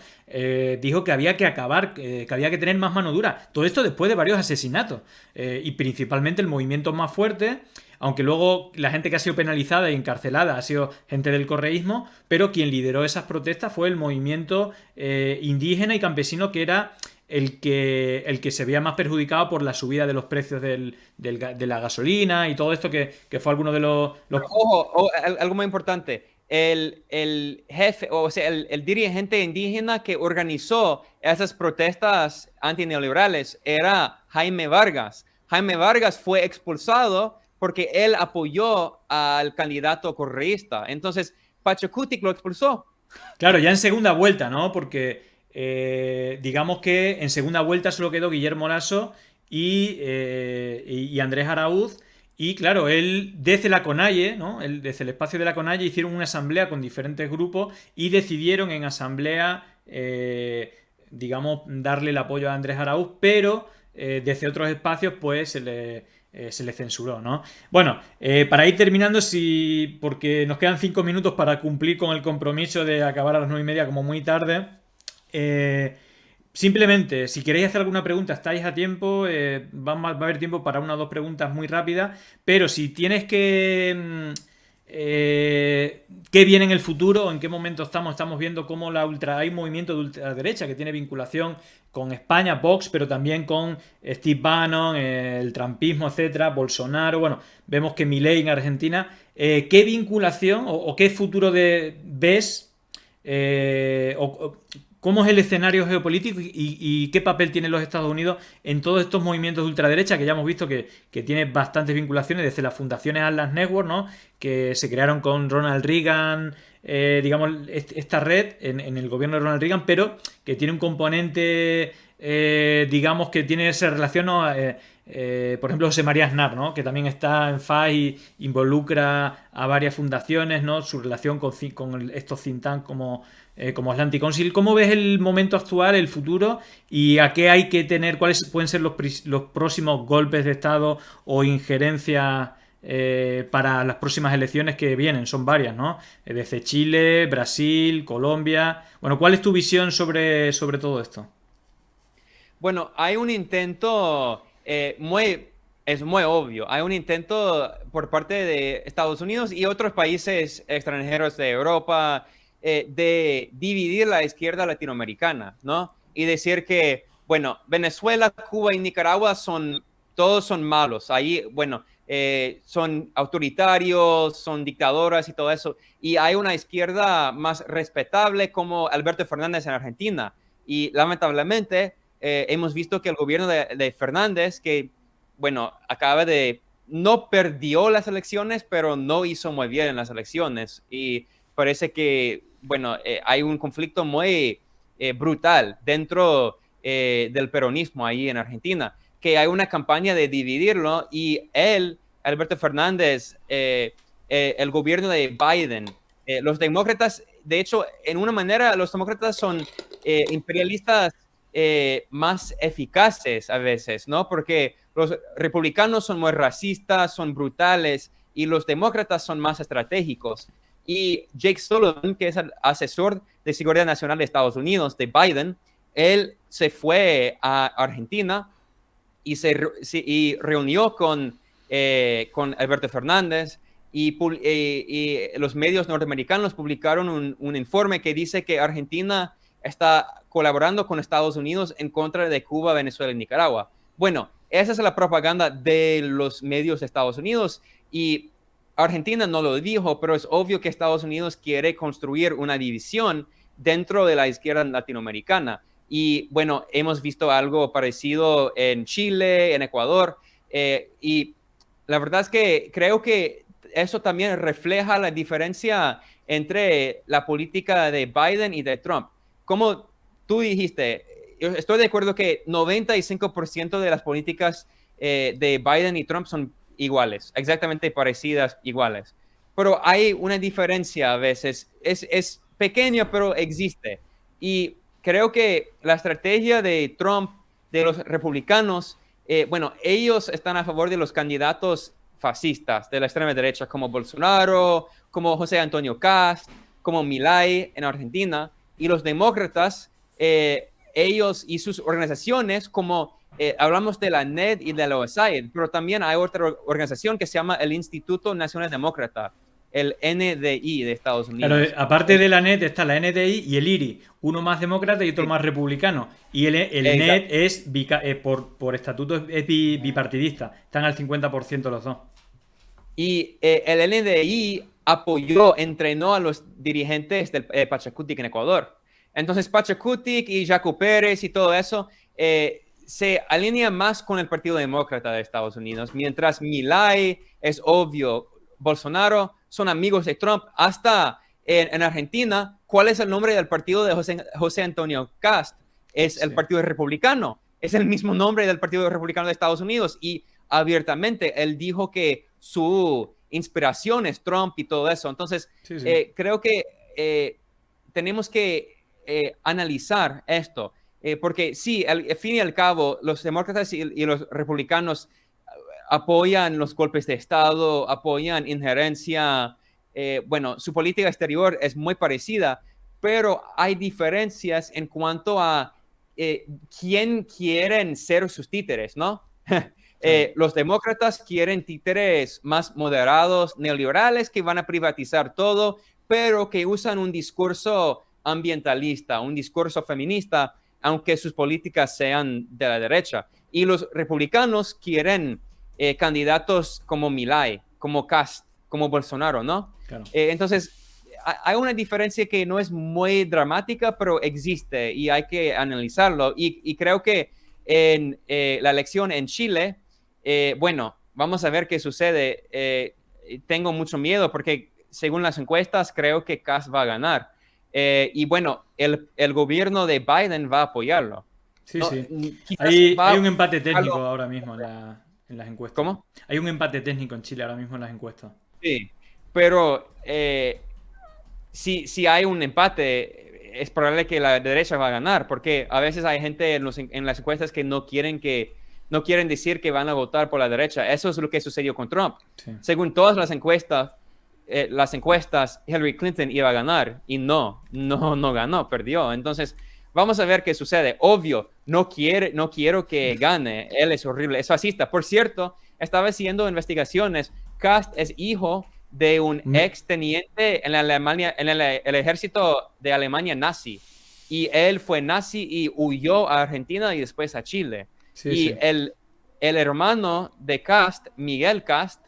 Dijo que había que acabar, que había que tener más mano dura. Todo esto después de varios asesinatos y principalmente el movimiento más fuerte, aunque luego la gente que ha sido penalizada y encarcelada ha sido gente del correísmo, pero quien lideró esas protestas fue el movimiento indígena y campesino, que era el que se veía más perjudicado por la subida de los precios de la gasolina y todo esto, que fue alguno de los... Ojo, algo muy importante. el jefe, o sea, el dirigente indígena que organizó esas protestas antineoliberales era Jaime Vargas. Jaime Vargas fue expulsado porque él apoyó al candidato correísta. Entonces, Pachacutic lo expulsó. Claro, ya en segunda vuelta, ¿no? Porque digamos que en segunda vuelta solo quedó Guillermo Lasso y Andrés Araúz. Y claro, él desde la CONAIE, ¿no? Desde el espacio de la CONAIE hicieron una asamblea con diferentes grupos y decidieron en asamblea, digamos, darle el apoyo a Andrés Araúz, pero desde otros espacios pues se le censuró, ¿no? Bueno, para ir terminando, si, porque nos quedan 5 minutos para cumplir con el compromiso de acabar a las 9:30 como muy tarde. eh, Simplemente, si queréis hacer alguna pregunta, estáis a tiempo. Va a haber tiempo para una o dos preguntas muy rápidas. Pero si tienes que. ¿Qué viene en el futuro? ¿En qué momento estamos? Estamos viendo cómo hay un movimiento de ultraderecha que tiene vinculación con España, Vox, pero también con Steve Bannon, el trumpismo, etcétera, Bolsonaro. Bueno, vemos que Milei en Argentina. ¿Qué vinculación o qué futuro ves? ¿Cómo es el escenario geopolítico y qué papel tienen los Estados Unidos en todos estos movimientos de ultraderecha que ya hemos visto que tiene bastantes vinculaciones desde las fundaciones Atlas Network, ¿no? Que se crearon con Ronald Reagan, digamos, esta red en el gobierno de Ronald Reagan, pero que tiene un componente, digamos, que tiene esa relación, ¿no? Por ejemplo, José María Aznar, ¿no? Que también está en FAI y involucra a varias fundaciones, ¿no? Su relación con estos think tanks como Atlantic Council. ¿Cómo ves el momento actual, el futuro y a qué hay que tener, cuáles pueden ser los próximos golpes de Estado o injerencias para las próximas elecciones que vienen? Son varias, ¿no? Desde Chile, Brasil, Colombia. Bueno, ¿cuál es tu visión sobre todo esto? Bueno, hay un intento es muy obvio, hay un intento por parte de Estados Unidos y otros países extranjeros de Europa de dividir la izquierda latinoamericana, ¿no? Y decir que, bueno, Venezuela, Cuba y Nicaragua todos son malos. Ahí, bueno, son autoritarios, son dictadoras y todo eso. Y hay una izquierda más respetable como Alberto Fernández en Argentina. Y lamentablemente hemos visto que el gobierno de Fernández, que, bueno, no perdió las elecciones, pero no hizo muy bien en las elecciones. Y parece que, bueno, hay un conflicto muy brutal dentro del peronismo ahí en Argentina, que hay una campaña de dividirlo y Alberto Fernández, el gobierno de Biden, los demócratas, de hecho, en una manera, los demócratas son imperialistas más eficaces a veces, ¿no? Porque los republicanos son muy racistas, son brutales, y los demócratas son más estratégicos. Y Jake Sullivan, que es el asesor de seguridad nacional de Estados Unidos, de Biden, él se fue a Argentina y reunió con Alberto Fernández y los medios norteamericanos publicaron un informe que dice que Argentina está colaborando con Estados Unidos en contra de Cuba, Venezuela y Nicaragua. Bueno, esa es la propaganda de los medios de Estados Unidos y Argentina no lo dijo, pero es obvio que Estados Unidos quiere construir una división dentro de la izquierda latinoamericana. Y bueno, hemos visto algo parecido en Chile, en Ecuador, y la verdad es que creo que eso también refleja la diferencia entre la política de Biden y de Trump. Como tú dijiste, yo estoy de acuerdo que 95% de las políticas de Biden y Trump son iguales, exactamente parecidas, iguales. Pero hay una diferencia a veces, es pequeña, pero existe. Y creo que la estrategia de Trump, de los republicanos, bueno, ellos están a favor de los candidatos fascistas de la extrema derecha, como Bolsonaro, como José Antonio Cast, como Milei en Argentina, y los demócratas, ellos y sus organizaciones, como hablamos de la NED y de la USAID, pero también hay otra organización que se llama el Instituto Nacional Demócrata, el NDI de Estados Claro, Unidos. aparte de la NET está la NDI y el IRI, uno más demócrata y otro más republicano. Y el NET Exacto. es por estatuto es bipartidista, están al 50% los dos. Y el NDI apoyó, entrenó a los dirigentes del Pachacutic en Ecuador. Entonces, Pachacutic y Jaco Pérez y todo eso se alinea más con el Partido Demócrata de Estados Unidos, mientras Milei es obvio, Bolsonaro son amigos de Trump. Hasta en Argentina, ¿cuál es el nombre del partido de José Antonio Cast? Es el Partido Republicano. Es el mismo nombre del Partido Republicano de Estados Unidos. Y abiertamente, él dijo que su inspiración es Trump y todo eso. Entonces, creo que tenemos que analizar esto. Porque sí, al fin y al cabo, los demócratas y los republicanos apoyan los golpes de Estado, apoyan injerencia. Bueno, su política exterior es muy parecida, pero hay diferencias en cuanto a quién quieren ser sus títeres, ¿no? Los demócratas quieren títeres más moderados, neoliberales, que van a privatizar todo, pero que usan un discurso ambientalista, un discurso feminista, aunque sus políticas sean de la derecha. Y los republicanos quieren candidatos como Milei, como Cast, como Bolsonaro, ¿no? Claro. Entonces, hay una diferencia que no es muy dramática, pero existe y hay que analizarlo. Y creo que en la elección en Chile, bueno, vamos a ver qué sucede. Tengo mucho miedo porque según las encuestas creo que Cast va a ganar. Y bueno, el gobierno de Biden va a apoyarlo. Sí, No, sí. quizás Hay un empate técnico ahora mismo en las encuestas. ¿Cómo? Hay un empate técnico en Chile ahora mismo en las encuestas. Sí, pero si hay un empate, es probable que la derecha va a ganar, porque a veces hay gente en las encuestas que no quieren decir que van a votar por la derecha. Eso es lo que sucedió con Trump. Sí. Según todas las encuestas, Hillary Clinton iba a ganar y no ganó, perdió. Entonces, vamos a ver qué sucede. Obvio, no quiero que gane. Él es horrible, es fascista. Por cierto, estaba haciendo investigaciones. Cast es hijo de un ex teniente en Alemania, en el ejército de Alemania nazi. Y él fue nazi y huyó a Argentina y después a Chile. Sí. El hermano de Cast, Miguel Cast,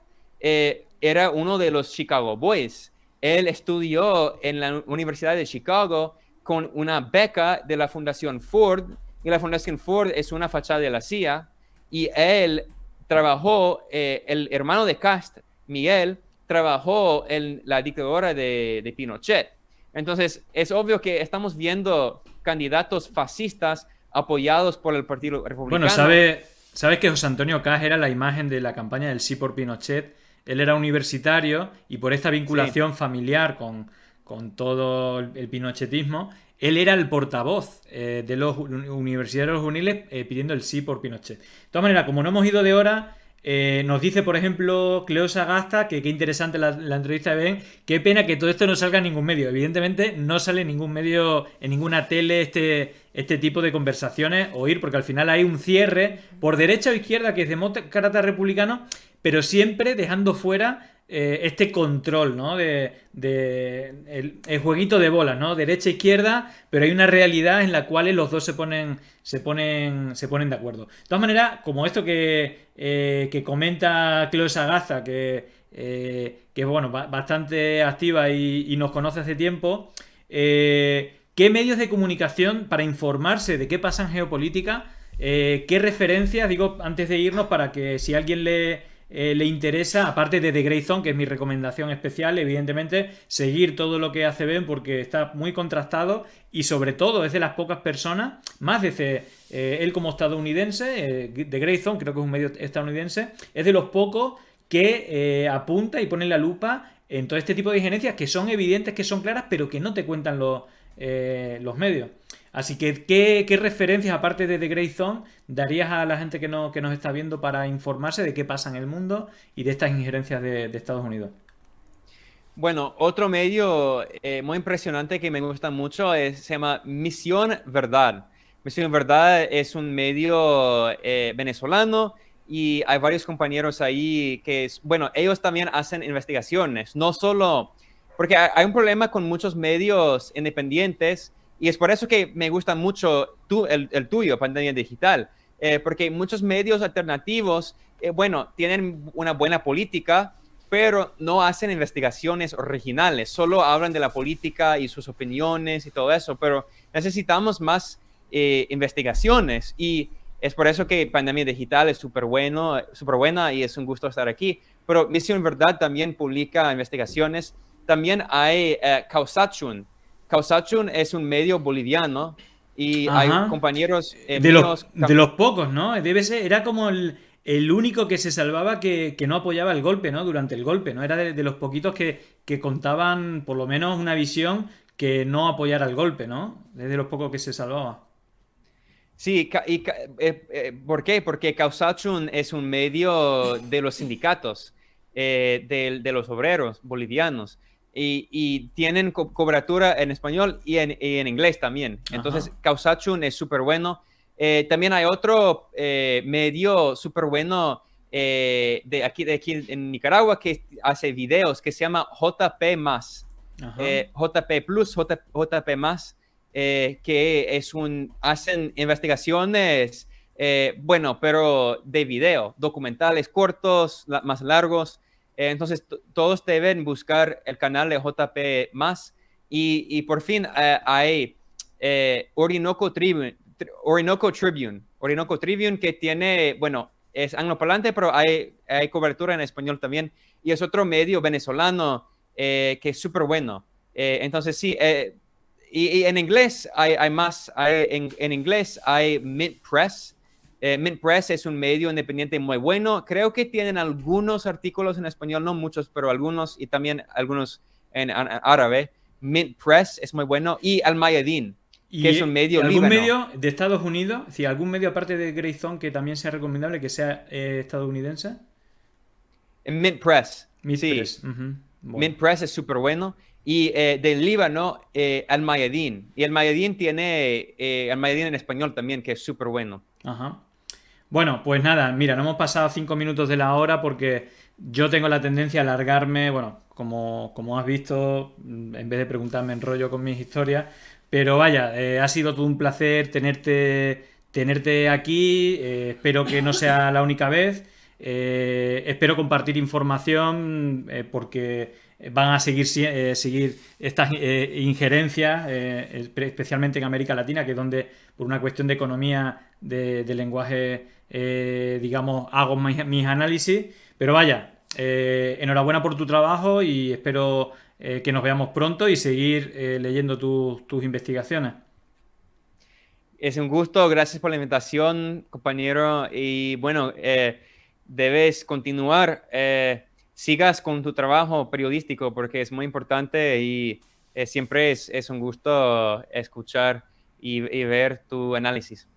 era uno de los Chicago Boys. Él estudió en la Universidad de Chicago con una beca de la Fundación Ford, y la Fundación Ford es una fachada de la CIA, y él trabajó, el hermano de Cast, Miguel, trabajó en la dictadura de Pinochet. Entonces, es obvio que estamos viendo candidatos fascistas apoyados por el Partido Republicano. Bueno, sabes que José Antonio Caz era la imagen de la campaña del Sí por Pinochet. Él era universitario y por esta vinculación familiar con todo el pinochetismo, él era el portavoz de los universitarios juveniles pidiendo el sí por Pinochet. De todas maneras, como no hemos ido de hora, nos dice, por ejemplo, Cleo Sagasta, que qué interesante la entrevista de Ben, qué pena que todo esto no salga en ningún medio. Evidentemente no sale en ningún medio, en ninguna tele este tipo de conversaciones, oír, porque al final hay un cierre por derecha o izquierda que es demócrata republicano, pero siempre dejando fuera este control, ¿no? El jueguito de bolas, ¿no? Derecha izquierda, pero hay una realidad en la cual los dos se ponen de acuerdo. De todas maneras, como esto que comenta Cleo Sagasta, que bueno, bastante activa y nos conoce hace tiempo, ¿qué medios de comunicación para informarse de qué pasa en geopolítica? ¿Qué referencias? Digo, antes de irnos, para que si alguien le interesa, aparte de The Grey Zone, que es mi recomendación especial, evidentemente, seguir todo lo que hace Ben porque está muy contrastado y sobre todo es de las pocas personas, más desde él como estadounidense, The Grey Zone creo que es un medio estadounidense, es de los pocos que apunta y pone la lupa en todo este tipo de injerencias que son evidentes, que son claras, pero que no te cuentan los medios. Así que, ¿qué referencias, aparte de The Grey Zone, darías a la gente que nos está viendo para informarse de qué pasa en el mundo y de estas injerencias de Estados Unidos? Bueno, otro medio muy impresionante que me gusta mucho se llama Misión Verdad. Misión Verdad es un medio venezolano y hay varios compañeros ahí bueno, ellos también hacen investigaciones, no solo, porque hay un problema con muchos medios independientes. Y es por eso que me gusta mucho el tuyo, Pandemia Digital, porque muchos medios alternativos, bueno, tienen una buena política, pero no hacen investigaciones originales, solo hablan de la política y sus opiniones y todo eso, pero necesitamos más investigaciones y es por eso que Pandemia Digital es súper buena y es un gusto estar aquí. Pero Misión Verdad también publica investigaciones. También hay Causachun. Causachun es un medio boliviano y hay Ajá. compañeros De míos. los pocos, ¿no? Era como el único que se salvaba que no apoyaba el golpe, ¿no? Durante el golpe, ¿no? Era de los poquitos que contaban por lo menos una visión que no apoyara el golpe, ¿no? Es de los pocos que se salvaba. Sí, ¿por qué? Porque Causachun es un medio de los sindicatos, de los obreros bolivianos, y tienen cobertura en español y en inglés también. Entonces, Ajá. Causachun es súper bueno. También hay otro medio súper bueno de aquí en Nicaragua que hace videos que se llama JP más, Ajá. JP Plus, JP más que hacen investigaciones, bueno, pero de video, documentales cortos, más largos. Entonces, todos deben buscar el canal de JP más y por fin hay Orinoco Tribune que tiene, bueno, es angloparlante, pero hay cobertura en español también y es otro medio venezolano que es súper bueno. Entonces, sí, y en inglés hay más, en inglés hay Mint Press. Mint Press es un medio independiente muy bueno. Creo que tienen algunos artículos en español, no muchos, pero algunos, y también algunos en árabe. Mint Press es muy bueno. Y Al Mayadin, que es un Y medio algún líbano. medio de Estados Unidos? Si algún medio aparte de Grayzone que también sea recomendable que sea estadounidense. Mint Press, sí. Midpress. Ujú. Bueno. Mint Press es súper bueno. Y del Líbano, Al Mayadin. Y Al Mayadin tiene Al Mayadin en español también, que es súper bueno. Ajá. Bueno, pues nada, mira, no hemos pasado 5 minutos de la hora porque yo tengo la tendencia a alargarme, bueno, como has visto, en vez de preguntarme enrollo con mis historias, pero vaya, ha sido todo un placer tenerte aquí, espero que no sea la única vez, espero compartir información porque van a seguir estas injerencias, especialmente en América Latina, que es donde, por una cuestión de economía de lenguaje, digamos, hago mis análisis. Pero vaya, enhorabuena por tu trabajo y espero que nos veamos pronto y seguir leyendo tus investigaciones. Es un gusto, gracias por la invitación, compañero. Y bueno, debes continuar, sigas con tu trabajo periodístico porque es muy importante y siempre es un gusto escuchar y ver tu análisis.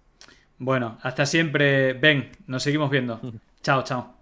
Bueno, hasta siempre, Ben, nos seguimos viendo. Chao, chao.